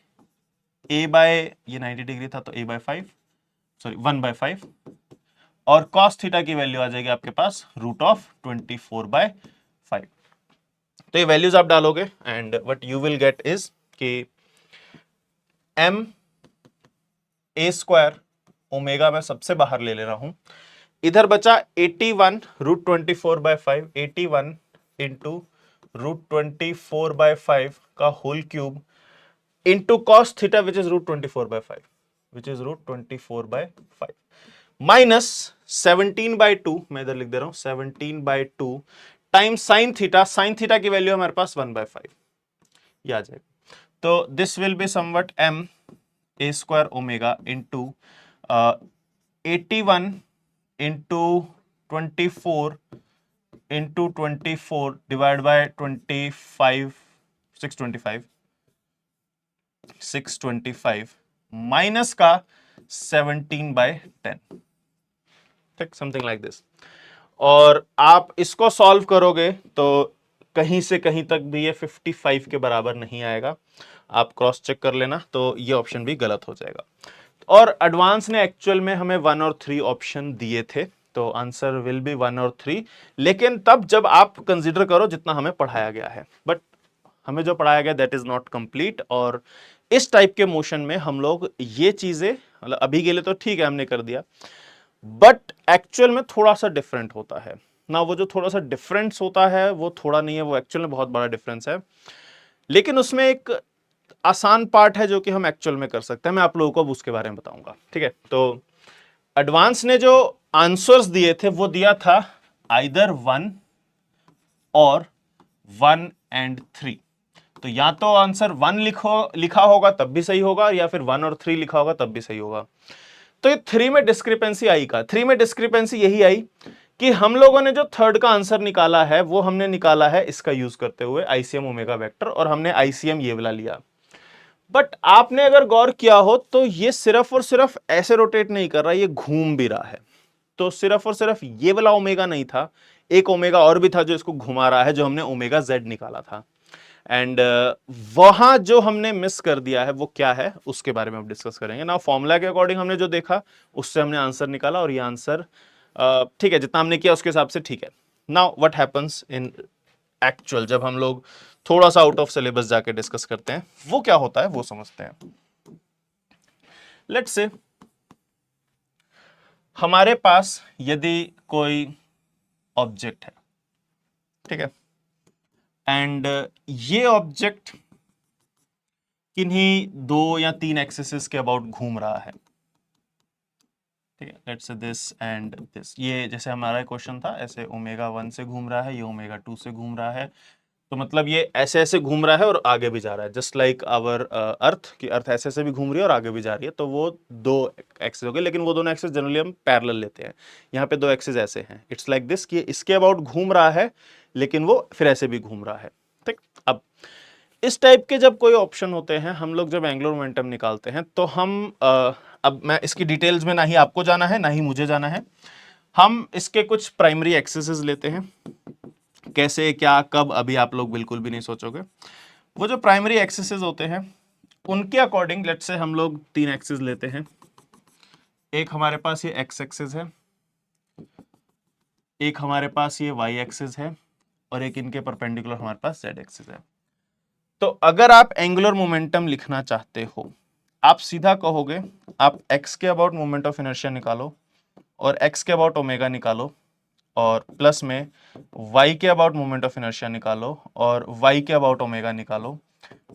a बाय, ये 90 डिग्री था तो a बाय 5, सॉरी 1/5, और कॉस थीटा की वैल्यू आ जाएगी आपके पास रूट ऑफ 24/5। तो ये वैल्यूज आप डालोगे and what you will gate is कि m a स्क्वायर ओमेगा मैं सबसे बाहर ले रहा हूं, इधर बचा 81 रूट 24/5, 81 इंटू रूट 24/5 का whole cube into cos theta which is root 24/5, which is root 24/5 minus 17/2, मैं इधर लिख दे रहा हूं 17/2 times sine theta. Sine theta की वैल्यू हमारे पास 1/5 ये आ जाएगा। तो this will be somewhat m a square omega into 81 into 24 into 24 divide by 25, 625 minus का 17/10, ठीक, समथिंग लाइक दिस। और आप इसको सॉल्व करोगे तो कहीं से कहीं तक भी ये 55 के बराबर नहीं आएगा, आप क्रॉस चेक कर लेना, तो ये ऑप्शन भी गलत हो जाएगा। और एडवांस ने एक्चुअल में हमें 1 और 3 ऑप्शन दिए थे, तो आंसर विल बी 1 और 3, लेकिन तब जब आप कंसीडर करो जितना हमें पढ़ाया गया है, बट हमें जो पढ़ाया गया दैट इज नॉट कंप्लीट। और इस टाइप के मोशन में हम लोग ये चीजें, मतलब अभी के लिए तो ठीक है हमने कर दिया, बट एक्चुअल में थोड़ा सा डिफरेंट होता है ना। वो जो थोड़ा सा डिफरेंस होता है वो थोड़ा नहीं है, वो एक्चुअल में बहुत बड़ा डिफरेंस है, लेकिन उसमें एक आसान पार्ट है जो कि हम एक्चुअल में कर सकते हैं। मैं आप लोगों को अब उसके बारे में बताऊंगा, ठीक है। तो एडवांस ने जो आंसर्स दिए थे वो दिया था आइदर 1 और 1 and 3। तो या तो आंसर 1 लिखा होगा तब भी सही होगा, या फिर 1 और 3 लिखा होगा तब भी सही होगा। तो ये 3 में डिस्क्रिपेंसी आई का, 3 में डिस्क्रिपेंसी यही आई कि हम लोगों ने जो थर्ड का आंसर निकाला है वो हमने निकाला है इसका यूज करते हुए आईसीएम ओमेगा वेक्टर, और हमने आईसीएम ये वाला लिया। बट आपने अगर गौर किया हो तो ये सिर्फ और सिर्फ ऐसे रोटेट नहीं कर रहा, ये घूम भी रहा है। तो सिर्फ और सिर्फ ये वाला ओमेगा नहीं था, एक ओमेगा और भी था जो इसको घुमा रहा है, जो हमने ओमेगा जेड निकाला था। एंड वहां जो हमने मिस कर दिया है वो क्या है उसके बारे में हम डिस्कस करेंगे ना। फॉर्मूला के अकॉर्डिंग हमने जो देखा उससे हमने आंसर निकाला, और ये आंसर ठीक है, जितना हमने किया उसके हिसाब से ठीक है। Now what happens in actual, जब हम लोग थोड़ा सा आउट ऑफ सिलेबस जाके डिस्कस करते हैं वो क्या होता है वो समझते हैं। लेट्स से हमारे पास यदि कोई ऑब्जेक्ट है, ठीक है, एंड ये ऑब्जेक्ट किन्हीं 2 या 3 एक्सिस के अबाउट घूम रहा है, ठीक है। Let's say this and this, ये जैसे हमारा क्वेश्चन था ऐसे ओमेगा 1 से घूम रहा है, ये ओमेगा 2 से घूम रहा है, तो मतलब ये ऐसे ऐसे घूम रहा है और आगे भी जा रहा है, जस्ट लाइक आवर अर्थ की अर्थ ऐसे ऐसे भी घूम रही है और आगे भी जा रही है। तो वो 2 एक्सिस हो गए, लेकिन वो दोनों एक्सिस जनरली हम पैरेलल लेते हैं। यहाँ पे 2 एक्सिस ऐसे हैं, इट्स लाइक दिस कि इसके अबाउट घूम रहा है लेकिन वो फिर ऐसे भी घूम रहा है, ठीक। अब इस टाइप के जब कोई ऑप्शन होते हैं, हम लोग जब एंगुलर मोमेंटम निकालते हैं तो हम अब मैं इसकी डिटेल्स में ना ही आपको जाना है ना ही मुझे जाना है, हम इसके कुछ प्राइमरी एक्सिस लेते हैं। कैसे क्या कब अभी आप लोग बिल्कुल भी नहीं सोचोगे। वो जो प्राइमरी एक्सिस होते हैं उनके अकॉर्डिंग लेट्स से हम लोग 3 एक्सिस लेते हैं, एक हमारे पास ये एक्स एक्सिस है, एक हमारे पास ये वाई एक्सिस है, और एक इनके परपेंडिकुलर हमारे पास जेड एक्सिस है। तो अगर आप एंगुलर मोमेंटम लिखना चाहते हो, आप सीधा कहोगे आप एक्स के अबाउट मोमेंट ऑफ इनर्शिया निकालो और एक्स के अबाउट ओमेगा निकालो, और प्लस में y के अबाउट मोमेंट ऑफ इनर्शिया निकालो और y के अबाउट ओमेगा निकालो,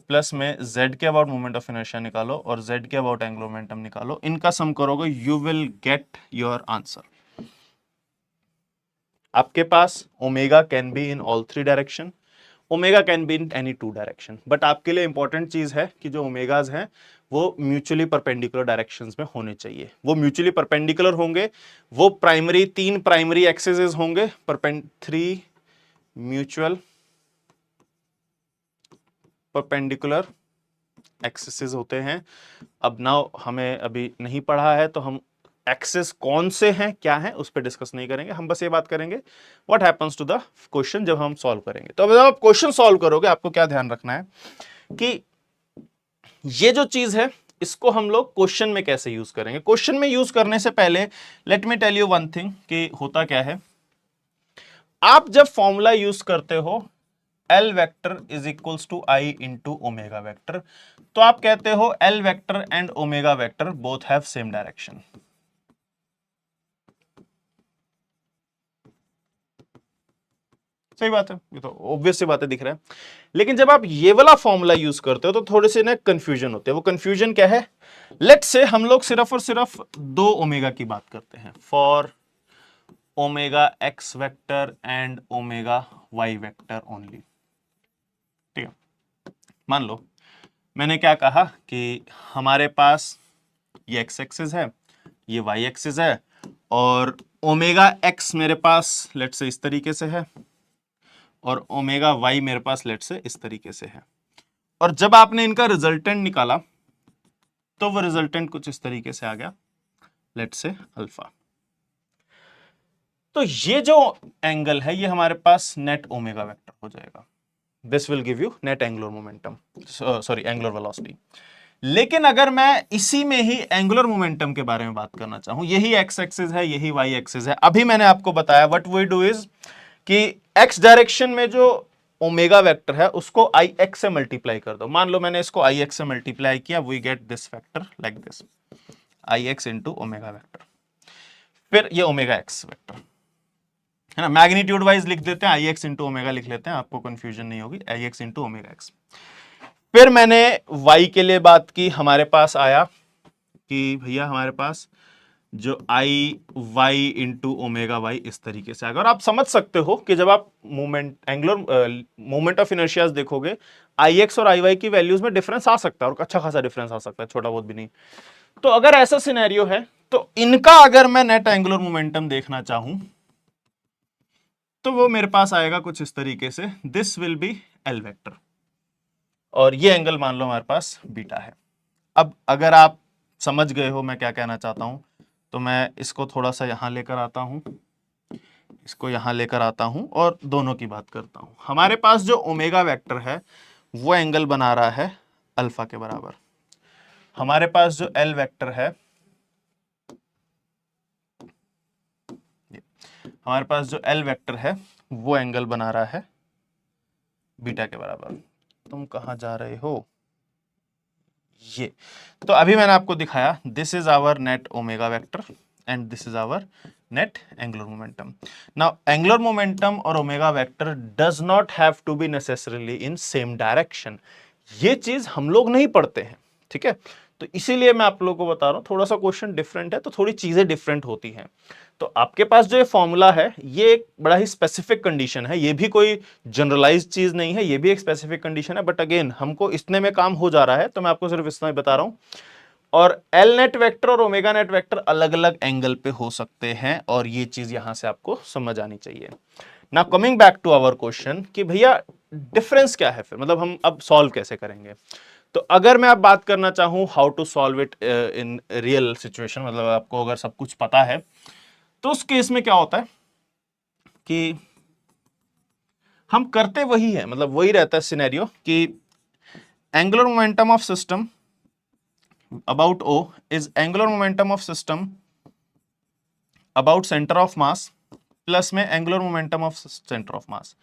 प्लस में z के अबाउट मोमेंट ऑफ इनर्शिया निकालो और z के अबाउट एंगुलर मोमेंटम निकालो। इनका सम करोगे, you will get your answer. आपके पास omega can be in all three direction, omega can be in any two direction, but आपके लिए इंपॉर्टेंट चीज है कि जो ओमेगाज हैं वो म्यूचुअली परपेंडिकुलर डायरेक्शंस में होने चाहिए। वो म्यूचुअली परपेंडिकुलर होंगे, वो प्राइमरी, तीन प्राइमरी एक्सिस होंगे, थ्री म्यूचुअल परपेंडिकुलर एक्सिस होते हैं। अब नाउ हमें अभी नहीं पढ़ा है तो हम एक्सिस कौन से हैं, क्या हैं, उस पर डिस्कस नहीं करेंगे। हम बस ये बात करेंगे what happens to the question जब हम सॉल्व करेंगे। तो अब जब आप क्वेश्चन सॉल्व करोगे आपको क्या ध्यान रखना है कि ये जो चीज है इसको हम लोग क्वेश्चन में कैसे यूज करेंगे। क्वेश्चन में यूज करने से पहले let me tell you one thing कि होता क्या है। आप जब फॉर्मूला यूज करते हो L vector is equals to I into omega vector, तो आप कहते हो L vector and omega vector both have same direction. सही बात है, ये तो ऑब्वियस सी बातें दिख रहा है। लेकिन जब आप ये वाला फॉर्मूला यूज करते हो तो थोड़े से ना कंफ्यूजन होते हैं। वो कंफ्यूजन क्या है, लेट से हम लोग सिर्फ और सिर्फ दो ओमेगा की बात करते हैं, for omega x vector and omega y vector only. ठीक है, मान लो मैंने क्या कहा कि हमारे पास ये एक्स एक्सिस है, ये वाई एक्सिस है, और ओमेगा एक्स मेरे पास लेट से इस तरीके से है और ओमेगा वाई मेरे पास लेट से इस तरीके से है। और जब आपने इनका रिजल्टेंट निकाला तो वो रिजल्टेंट कुछ इस तरीके से आ गया, लेट से अल्फा। तो ये जो एंगल है ये हमारे पास नेट ओमेगा वेक्टर हो जाएगा। This will give you net angular momentum, sorry angular velocity. लेकिन अगर मैं इसी में ही एंगुलर मोमेंटम के बारे में बात करना चाहूं, यही एक्स एक्सिस है, यही वाई एक्सिस है, अभी मैंने आपको बताया व्हाट वी डू इज कि एक्स डायरेक्शन में जो ओमेगा वेक्टर है उसको आई एक्स से मल्टीप्लाई कर दो। मान लो मैंने इसको आई एक्स से मल्टीप्लाई किया, we get this factor like this, I x into omega vector, फिर ये ओमेगा एक्स वेक्टर है ना, मैग्नीट्यूड वाइज लिख देते हैं, आई एक्स इंटू ओमेगा लिख लेते हैं, आपको कंफ्यूजन नहीं होगी, आई एक्स इंटू ओमेगा एक्स। फिर मैंने y के लिए बात की, हमारे पास आया कि भैया हमारे पास जो आई वाई इंटू ओमेगा वाई इस तरीके से आएगा। और आप समझ सकते हो कि जब आप moment angular moment of inertias देखोगे, आई एक्स और आई वाई की वैल्यूज में डिफरेंस आ सकता है, और अच्छा खासा डिफरेंस आ सकता है, छोटा बहुत भी नहीं। तो अगर ऐसा सिनेरियो है तो इनका अगर मैं नेट एंगुलर मोमेंटम देखना चाहूं तो वो मेरे पास आएगा कुछ इस तरीके से, this will B L vector, और ये एंगल मान लो हमारे पास बीटा है। अब अगर आप समझ गए हो मैं क्या कहना चाहता हूं तो मैं इसको थोड़ा सा यहां लेकर आता हूं, इसको यहां लेकर आता हूं और दोनों की बात करता हूं। हमारे पास जो ओमेगा वेक्टर है वो एंगल बना रहा है अल्फा के बराबर। हमारे पास जो एल वेक्टर है, हमारे पास जो एल वेक्टर है वो एंगल बना रहा है बीटा के बराबर। तुम कहां जा रहे हो, ये तो अभी मैंने आपको दिखाया, this is our net omega vector and this is our net angular momentum. Now angular momentum और omega vector does not have to be necessarily in same direction. ये चीज हम लोग नहीं पढ़ते हैं, ठीक है, तो इसीलिए मैं आप लोगों को बता रहा हूं, थोड़ा सा क्वेश्चन डिफरेंट है तो थोड़ी चीजें डिफरेंट होती हैं। तो आपके पास जो ये फॉर्मूला है ये एक बड़ा ही स्पेसिफिक कंडीशन है, ये भी कोई जनरलाइज चीज नहीं है, ये भी एक स्पेसिफिक कंडीशन है, बट अगेन हमको इतने में काम हो जा रहा है तो मैं आपको सिर्फ इतना ही बता रहा हूं। और एल नेट वेक्टर और ओमेगा नेट वेक्टर अलग अलग एंगल पे हो सकते हैं, और ये चीज यहां से आपको समझ आनी चाहिए। Now coming back to our question कि भैया डिफरेंस क्या है, फिर मतलब हम अब सॉल्व कैसे करेंगे। तो अगर मैं अब बात करना चाहूं how to solve it in real situation, मतलब आपको अगर सब कुछ पता है तो उस केस में क्या होता है कि हम करते वही है, मतलब वही रहता है सिनेरियो कि angular momentum of system about O is angular momentum of system about centre of mass plus में angular momentum of centre of mass.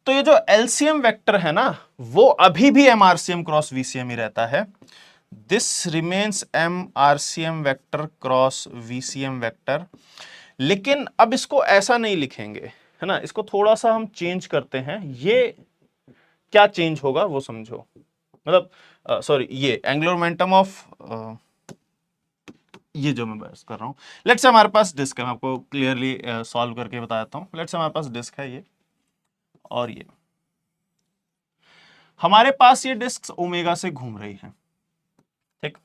तो ये जो एलसीएम वेक्टर है ना, वो अभी भी एमआरसीएम क्रॉस वीसीएम ही रहता है। This remains MRCM vector cross VCM vector. लेकिन अब इसको ऐसा नहीं लिखेंगे, है ना, इसको थोड़ा सा हम चेंज करते हैं। ये क्या चेंज होगा वो समझो, मतलब सॉरी, ये एंगुलर मोमेंटम ऑफ ये जो मैं बहस कर रहा हूं, लेट्स से हमारे पास डिस्क है, मैं आपको क्लियरली सॉल्व करके बताता हूं। लेट्स से हमारे पास डिस्क है ये, और ये हमारे पास ये डिस्क ओमेगा से घूम रही है, ठीक,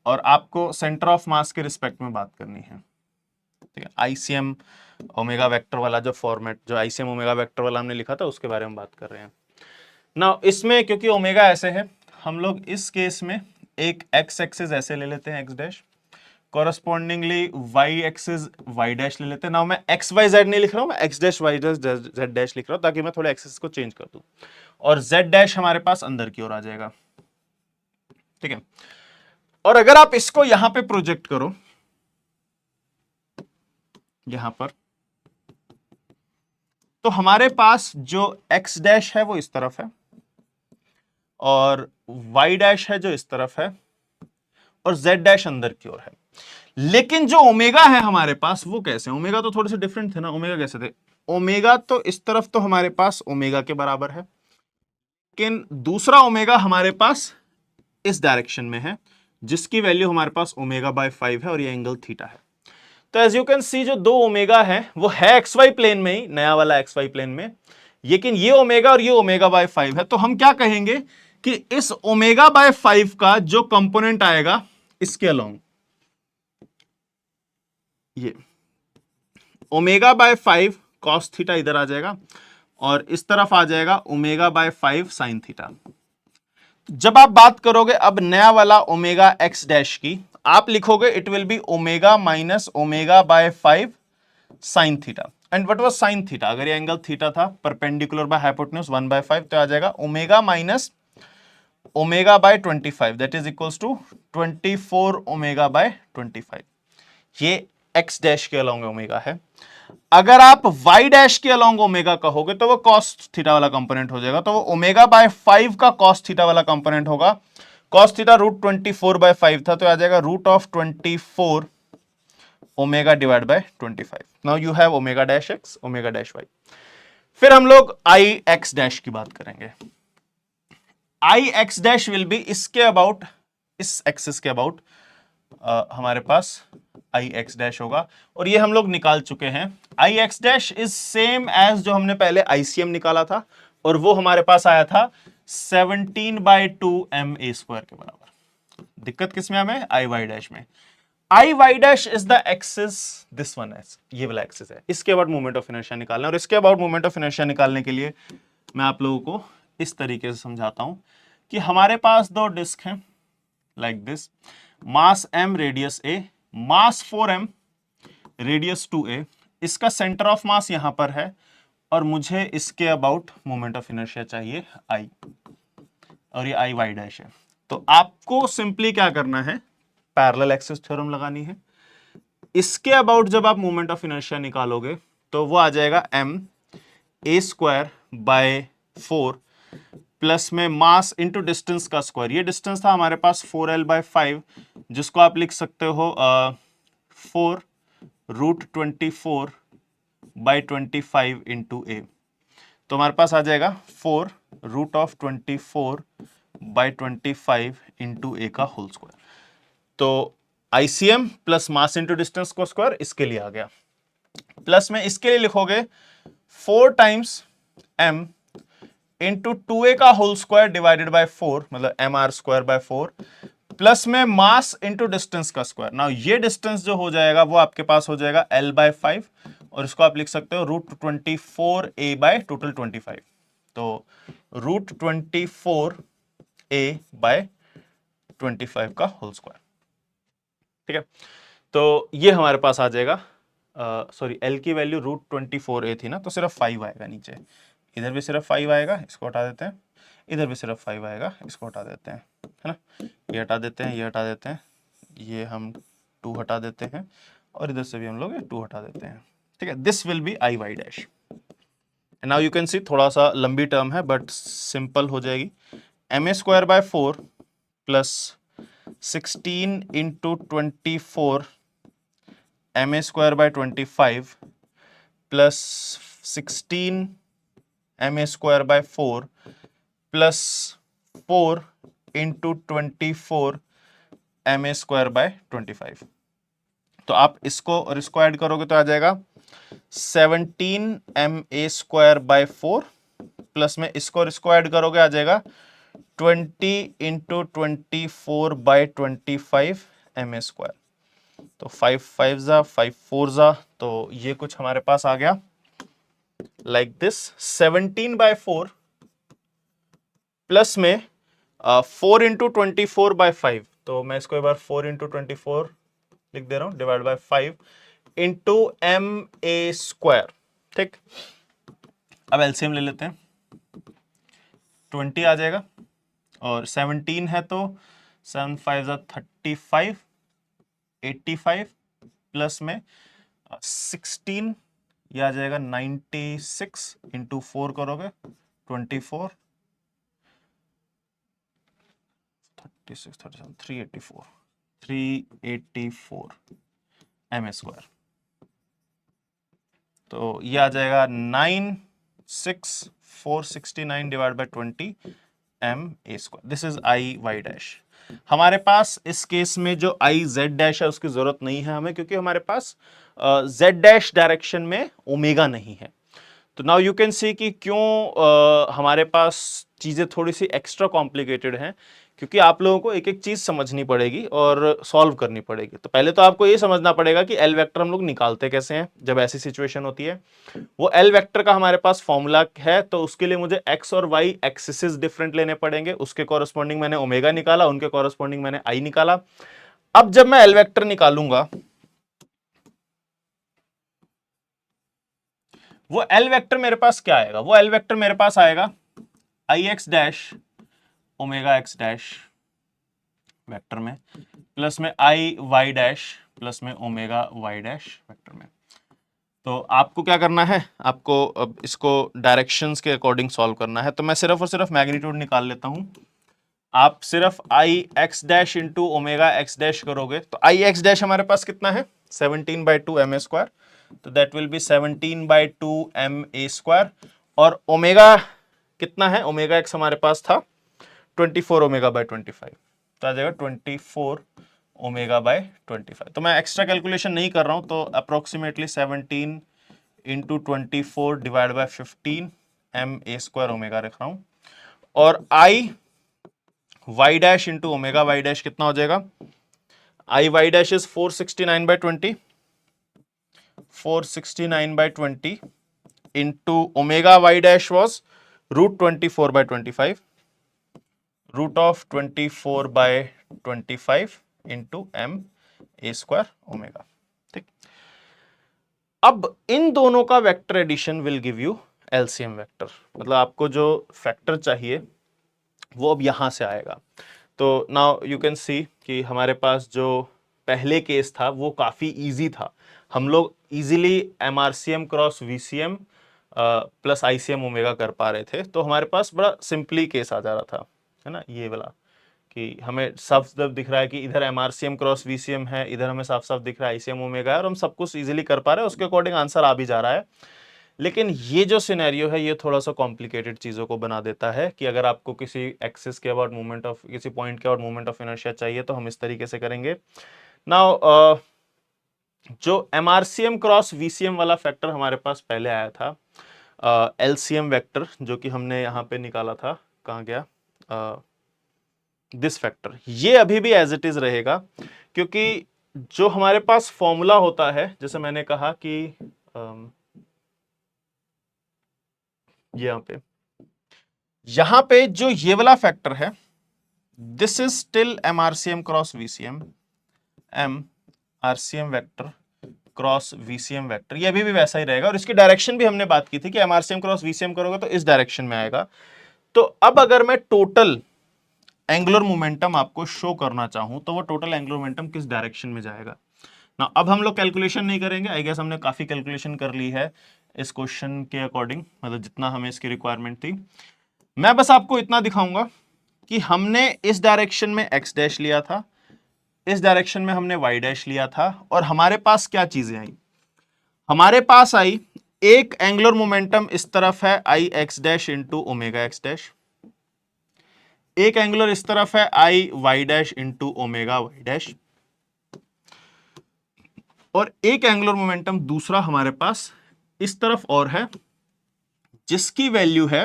और आपको सेंटर ऑफ मास के रिस्पेक्ट में बात करनी है, ठीक है। आईसीएम ओमेगा वेक्टर वाला जो फॉर्मेट, जो आईसीएम ओमेगा वेक्टर वाला हमने लिखा था, उसके बारे में बात कर रहे हैं ना। इसमें क्योंकि ओमेगा ऐसे है, हम लोग इस केस में एक एक्स एक्सिस ऐसे ले लेते हैं, x dash, correspondingly y axis y dash ले लेते हैं ना। मैं एक्स वाई जेड नहीं लिख रहा हूं, मैं x dash y dash z dash लिख रहा हूं, ताकि मैं थोड़ा एक्सिस को चेंज कर दूं, और जेड डैश हमारे पास अंदर की ओर आ जाएगा, ठीक है। और अगर आप इसको यहां पे प्रोजेक्ट करो, यहां पर, तो हमारे पास जो एक्स डैश है वो इस तरफ है, और वाई डैश है जो इस तरफ है, और जेड डैश अंदर की ओर है। लेकिन जो ओमेगा है हमारे पास, वो कैसे? ओमेगा तो थोड़े से डिफरेंट थे ना। ओमेगा कैसे थे? ओमेगा तो इस तरफ तो हमारे पास ओमेगा के बराबर है, लेकिन दूसरा ओमेगा हमारे पास इस डायरेक्शन में है, जिसकी वैल्यू हमारे पास ओमेगा बाय 5 है, और ये एंगल थीटा है। तो एज यू कैन सी, जो दो ओमेगा है वो है एक्स वाई प्लेन में ही, नया वाला एक्स वाई प्लेन में, लेकिन ये ओमेगा और ये ओमेगा बाय 5 है। तो हम क्या कहेंगे कि इस ओमेगा बाय 5 का जो कंपोनेंट आएगा इसके अलोंग, ये ओमेगा बाय 5 कॉस थीटा इधर आ जाएगा, और इस तरफ आ जाएगा ओमेगा बाय 5 साइन थीटा। जब आप बात करोगे अब नया वाला ओमेगा एक्स डैश की, आप लिखोगे it will be omega minus omega by 5 sine theta. And what was sine theta? अगर ये एंगल थीटा था परपेंडिकुलर बाय हाइपोटेन्यूज 1/5, तो आ जाएगा omega minus omega by 25, that is equals to 24 omega by 25। ये एक्स डैश के along omega है। अगर आप y डैश के अलोंग ओमेगा कहोगे तो वो cos थीटा वाला कंपोनेंट हो जाएगा, तो वो ओमेगा बाय 5 का cos थीटा वाला कंपोनेंट होगा। cos थीटा √24/5 था, तो आ जाएगा √24 omega divide by 25। Now you have omega dash x, omega dash y. फिर हम लोग आई एक्स डैश की बात करेंगे। I x dash will be इसके अबाउट, इस एक्सिस के अबाउट हमारे पास आई एक्स डैश होगा, और ये हम लोग निकाल चुके हैं। I x dash is same as जो हमने पहले आईसीएम निकाला था, और वो हमारे पास आया था 17/2 ma² के बराबर। दिक्कत किसमें हमें? आई वाई डैश में। I y dash is the axis, this one है, ये वाला एक्सिस है। इसके अबाउट मोमेंट ऑफ इनर्शिया निकालना, और इसके अबाउट मोमेंट ऑफ इनर्शिया निकालने के लिए मैं आप लोगों को इस तरीके से समझाता हूं कि हमारे पास दो डिस्क हैं like this, mass m radius a, mass 4m radius 2a। इसका सेंटर ऑफ मास यहां पर है, और मुझे इसके अबाउट मोमेंट ऑफ इनर्शिया चाहिए I, और ये I y डैश है। तो आपको सिंपली क्या करना है? पैरेलल एक्सिस थ्योरम लगानी है। इसके अबाउट जब आप मोमेंट ऑफ इनर्शिया निकालोगे तो वो आ जाएगा ma² बाय 4 प्लस में मास इंटू डिस्टेंस का स्क्वायर। ये डिस्टेंस था हमारे पास 4l/5, जिसको आप लिख सकते हो 4√24/25 इंटू ए। तो हमारे पास आ जाएगा 4√24/25 इंटू ए का होल स्क्वायर। तो ICM plus mass into distance को स्क्वायर इसके लिए आ गया, प्लस में इसके लिए लिखोगे 4 टाइम्स m इंटू 2a का होल स्क्वायर डिवाइडेड बाय 4, मतलब mr²/4, प्लस में मास इंटू डिस्टेंस का स्क्वायर। नाउ ये डिस्टेंस जो हो जाएगा वो आपके पास हो जाएगा l/5, और इसको आप लिख सकते हो √24a बाय टोटल 25। तो √24a बाय 25 का होल स्क्वायर, ठीक है। तो ये हमारे पास आ जाएगा, सॉरी एल की वैल्यू √24a थी ना, तो सिर्फ 5 आएगा नीचे। इधर भी सिर्फ 5 आएगा, इसको हटा देते हैं। इधर भी सिर्फ 5 आएगा, इसको हटा देते हैं, है ना। ये हटा देते हैं, ये हटा देते हैं, ये हम 2 हटा देते हैं, और इधर से भी हम लोग 2 हटा देते हैं, ठीक है। This will be I y dash. Now you can see थोड़ा सा लंबी टर्म है बट सिंपल हो जाएगी। ma² / 4 plus 16 into 24 ma² / 25 plus 16 ma²/4 plus 4 into 24 ma²/25। तो आप इसको और इसको ऐड करोगे तो आ जाएगा 17 ma²/4 प्लस में इसको और इसको ऐड करोगे आ जाएगा 20 इंटू 24/25 ma²। तो 5 5 जा 5 4 जा, तो ये कुछ हमारे पास आ गया लाइक दिस 17/4 प्लस में 4 इंटू 24/5। तो मैं इसको एक बार 4 इंटू 24 लिख दे रहा हूं डिवाइड बाय 5 इंटू ma²। ठीक, अब एलसीएम ले लेते हैं। 20 आ जाएगा और 17 है तो 7 5 जा 35 85 प्लस में 16 यह आ जाएगा 96 इंटू 4 करोगे 24 36 37 384 ma²। तो ये आ जाएगा 96469 divide by 20 ma²। This is I y dash. हमारे पास इस केस में जो आई जेड डैश है उसकी जरूरत नहीं है हमें, क्योंकि हमारे पास जेड डैश डायरेक्शन में ओमेगा नहीं है। तो नाउ यू कैन सी कि क्यों हमारे पास चीजें थोड़ी सी एक्स्ट्रा कॉम्प्लिकेटेड हैं, क्योंकि आप लोगों को एक एक चीज समझनी पड़ेगी और सॉल्व करनी पड़ेगी। तो पहले तो आपको ये समझना पड़ेगा कि एल वेक्टर हम लोग निकालते कैसे हैं जब ऐसी सिचुएशन होती है। वो एल वेक्टर का हमारे पास फॉर्मूला है, तो उसके लिए मुझे एक्स और वाई एक्सिस डिफरेंट लेने पड़ेंगे। उसके कॉरस्पॉन्डिंग मैंने ओमेगा निकाला, उनके कॉरस्पॉन्डिंग मैंने आई निकाला। अब जब मैं एल वेक्टर निकालूंगा, वो एल वेक्टर मेरे पास क्या आएगा? वो एल वेक्टर मेरे पास आएगा I x dash omega x dash vector में प्लस में आई वाई डैश प्लस में ओमेगा वाई डैश वेक्टर में। तो आपको क्या करना है, आपको अब इसको डायरेक्शंस के अकॉर्डिंग सॉल्व करना है। तो मैं सिर्फ और सिर्फ मैग्नीट्यूड निकाल लेता हूं। आप सिर्फ I x dash into omega x dash करोगे तो आई एक्स डैश हमारे पास कितना है 17/2 ma²। तो दैट विल बी 17/2 ma²। और ओमेगा कितना है, ओमेगा एक्स हमारे पास था 24 ओमेगा/25। तो आ जाएगा 24 ओमेगा/25। तो मैं एक्स्ट्रा कैलकुलेशन नहीं कर रहा हूं, तो approximately 17 into 24 divide by 15 ma² omega रख रहा हूं। और I y dash into omega y dash कितना हो जाएगा? I y dash is 469/20 469/20 into omega y dash was √24/25 √24/25 into ma² omega. ठीक, अब इन दोनों का vector addition will give you LCM vector. मतलब आपको जो फैक्टर चाहिए वो अब यहां से आएगा। तो नाउ यू कैन सी कि हमारे पास जो पहले केस था वो काफी इजी था। हम लोग easily MRCM cross VCM plus ICM omega कर पा रहे थे। तो हमारे पास बड़ा सिंपली केस आ जा रहा था, है ना, ये वाला कि हमें साफ साफ दिख रहा है कि इधर एमआरसीएम क्रॉस वीसीएम है, इधर हमें साफ साफ दिख रहा है आईसीएम ओमेगा है, और हम सब कुछ इजीली कर पा रहे हैं, उसके अकॉर्डिंग आंसर आ भी जा रहा है। लेकिन ये जो सिनेरियो है ये थोड़ा सा कॉम्प्लिकेटेड चीजों को बना देता है कि अगर आपको किसी एक्सिस के अबाउट मूवमेंट ऑफ किसी पॉइंट के अबाउट मूवमेंट ऑफ इनर्शिया चाहिए तो हम इस तरीके से करेंगे। नाउ जो एमआरसीएम क्रॉस वीसीएम वाला फैक्टर हमारे पास पहले आया था एलसीएम वेक्टर, जो कि हमने यहां पे निकाला था, कहां गया दिस फैक्टर, ये अभी भी एज इट इज रहेगा। क्योंकि जो हमारे पास फॉर्मूला होता है, जैसे मैंने कहा कि यहां पे जो ये वाला फैक्टर है this is still MRCM cross VCM, m RCM vector cross VCM vector, ये अभी भी वैसा ही रहेगा। और इसकी डायरेक्शन भी हमने बात की थी कि एमआरसीएम क्रॉस वीसीएम करोगे तो इस डायरेक्शन में आएगा। तो अब अगर मैं टोटल एंगुलर मोमेंटम आपको शो करना चाहूं तो वो टोटल एंगुलर मोमेंटम किस डायरेक्शन में जाएगा? ना अब हम लोग कैलकुलेशन नहीं करेंगे, आई गेस हमने काफी कैलकुलेशन कर ली है इस क्वेश्चन के अकॉर्डिंग, मतलब जितना हमें इसकी रिक्वायरमेंट थी। मैं बस आपको इतना दिखाऊंगा कि हमने इस डायरेक्शन में एक्स डैश लिया था, इस डायरेक्शन में हमने वाई डैश लिया था, और हमारे पास क्या चीजें आई, हमारे पास आई एक एंगुलर मोमेंटम इस तरफ है I x dash into omega x dash, एक एंगुलर इस तरफ है I y dash into omega y dash, और एक एंगुलर मोमेंटम दूसरा हमारे पास इस तरफ और है जिसकी वैल्यू है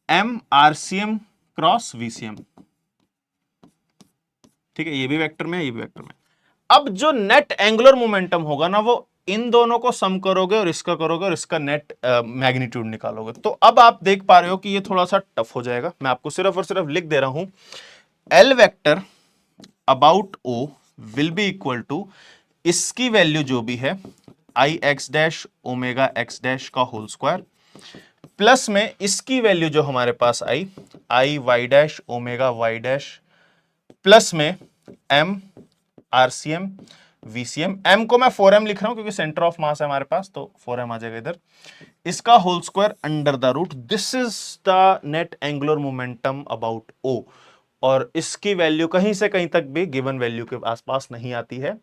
एम आरसीएम क्रॉस वीसीएम। ठीक है, ये भी वेक्टर में है, ये भी वेक्टर में। अब जो नेट एंगुलर मोमेंटम होगा ना, वो इन दोनों को सम करोगे और इसका करोगे और इसका नेट मैग्नीट्यूड निकालोगे। तो अब आप देख पा रहे हो कि ये थोड़ा सा टफ हो जाएगा। मैं आपको सिर्फ और सिर्फ लिख दे रहा हूं, L vector about O will be equal to, इसकी वैल्यू जो भी है I x dash omega x dash का होल स्क्वायर, प्लस में इसकी वैल्यू जो हमारे पास I I y dash omega y dash, plus में एम आरसीएम वीसीएम, एम को मैं 4m लिख रहा हूं क्योंकि सेंटर ऑफ मास है हमारे पास, तो 4m आ जाएगा इधर, इसका whole square under the root, this is the net angular momentum about O. और इसकी वैल्यू कहीं से कहीं तक भी गिवन वैल्यू के आसपास नहीं आती है।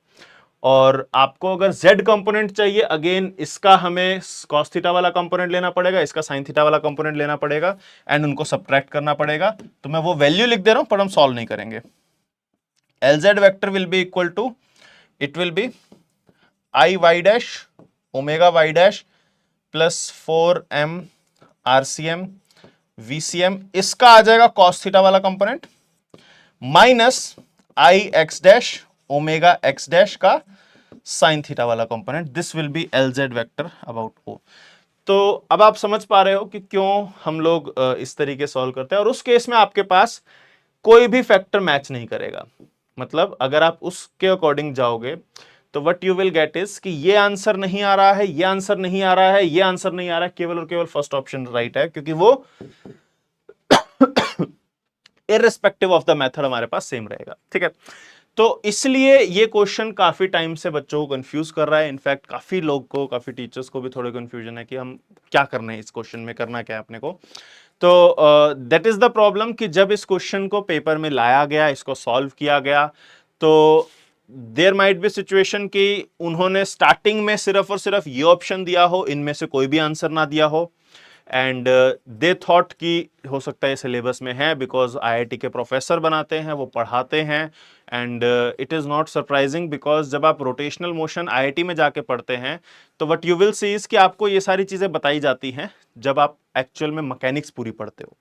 और आपको अगर z कंपोनेंट चाहिए, अगेन इसका हमें cos थीटा वाला कंपोनेंट लेना पड़ेगा, इसका sin थीटा वाला कंपोनेंट लेना पड़ेगा, एंड उनको सब्ट्रैक्ट करना पड़ेगा। तो मैं वो वैल्यू लिख दे रहा हूं पर हम सॉल्व नहीं करेंगे। LZ vector will be equal to, it will be I y dash omega y dash plus 4m RCM VCM, इसका आ जाएगा cos थीटा वाला component, minus I x dash omega x dash का साइन थीटा वाला component, this will be LZ vector about O। तो अब आप समझ पा रहे हो कि क्यों हम लोग इस तरीके सॉल्व करते हैं। और उस केस में आपके पास कोई भी फैक्टर मैच नहीं करेगा, मतलब अगर आप उसके अकॉर्डिंग जाओगे तो what you will gate is कि ये आंसर नहीं आ रहा है, ये आंसर नहीं आ रहा है, ये आंसर नहीं आ रहा है, केवल और केवल फर्स्ट ऑप्शन राइट है, क्योंकि वो इररिस्पेक्टिव ऑफ द मेथड हमारे पास सेम रहेगा। ठीक है, तो इसलिए ये क्वेश्चन काफी टाइम से बच्चों को कंफ्यूज कर रहा है। इनफैक्ट काफी लोग को, काफी टीचर्स को भी थोड़ा कंफ्यूजन है कि हम क्या करना है, इस क्वेश्चन में करना क्या है अपने को। तो दैट इज द प्रॉब्लम कि जब इस क्वेश्चन को पेपर में लाया गया, इसको सॉल्व किया गया, तो देयर माइट बी सिचुएशन कि उन्होंने स्टार्टिंग में सिर्फ और सिर्फ ये ऑप्शन दिया हो, इनमें से कोई भी आंसर ना दिया हो, एंड दे थॉट कि हो सकता है सिलेबस में है, बिकॉज आईआईटी के प्रोफेसर बनाते हैं, वो पढ़ाते हैं, and it is not surprising because जब आप रोटेशनल मोशन आईआईटी में जाके पढ़ते हैं तो what you will see is कि आपको ये सारी चीज़ें बताई जाती हैं जब आप एक्चुअल में मैकेनिक्स पूरी पढ़ते हो,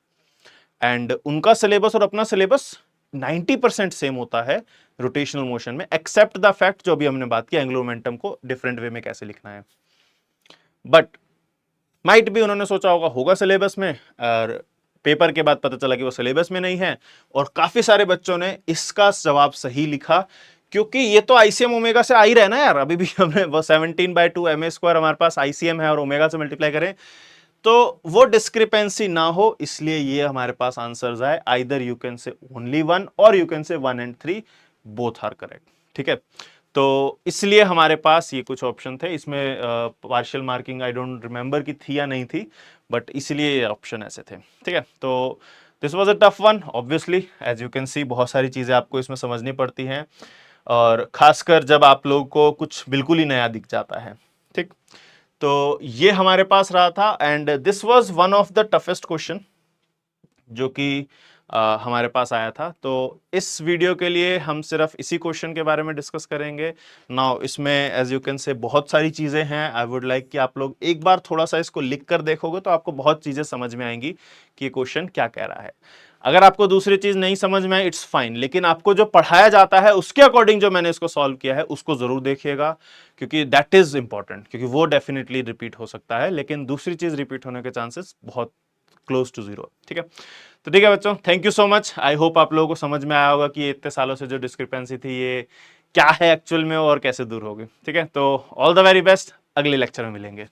एंड उनका सिलेबस और अपना सिलेबस 90% सेम होता है रोटेशनल मोशन में, एक्सेप्ट द फैक्ट जो भी हमने बात की एंगुलर मोमेंटम को डिफरेंट वे में कैसे लिखना है। बट माइट भी उन्होंने सोचा होगा सिलेबस में, और पेपर के बाद पता चला कि वो सिलेबस में नहीं है, और काफी सारे बच्चों ने इसका जवाब सही लिखा, क्योंकि ये तो आईसीएम ओमेगा से आ ही रहा है ना यार। अभी भी हमने वो 17/2 ma स्क्वायर हमारे पास आईसीएम है और ओमेगा से मल्टीप्लाई करें तो वो डिस्क्रिपेंसी ना हो, इसलिए ये हमारे पास आंसर्स आए। Either you can say only 1 और you can say 1 and 3, both are correct. ठीक है, तो इसलिए हमारे पास ये कुछ ऑप्शन थे। इसमें partial marking I don't remember कि थी या नहीं थी, बट इसलिए ये ऑप्शन ऐसे थे। ठीक है, तो this was a tough one obviously, as you can see बहुत सारी चीज़ें आपको इसमें समझनी पड़ती हैं, और खासकर जब आप लोगों को कुछ बिल्कुल ही नया दिख जाता है। ठीक, तो ये हमारे पास रहा था, and this was one of the toughest question जो कि हमारे पास आया था। तो इस वीडियो के लिए हम सिर्फ इसी क्वेश्चन के बारे में डिस्कस करेंगे। नाउ इसमें एज यू कैन से बहुत सारी चीज़ें हैं। आई वुड लाइक कि आप लोग एक बार थोड़ा सा इसको लिख कर देखोगे तो आपको बहुत चीज़ें समझ में आएंगी कि ये क्वेश्चन क्या कह रहा है। अगर आपको दूसरी चीज़ नहीं समझ में आए इट्स फाइन, लेकिन आपको जो पढ़ाया जाता है उसके अकॉर्डिंग जो मैंने इसको सॉल्व किया है उसको ज़रूर देखिएगा, क्योंकि दैट इज़ इंपॉर्टेंट, क्योंकि वो डेफिनेटली रिपीट हो सकता है, लेकिन दूसरी चीज़ रिपीट होने के चांसेस बहुत क्लोज टू जीरो। ठीक है, तो ठीक है बच्चों, thank you so much. I hope आप लोगों को समझ में आया होगा कि ये इतने सालों से जो डिस्क्रिपेंसी थी ये क्या है एक्चुअल में और कैसे दूर होगी। ठीक है, तो ऑल द वेरी बेस्ट, अगले लेक्चर में मिलेंगे।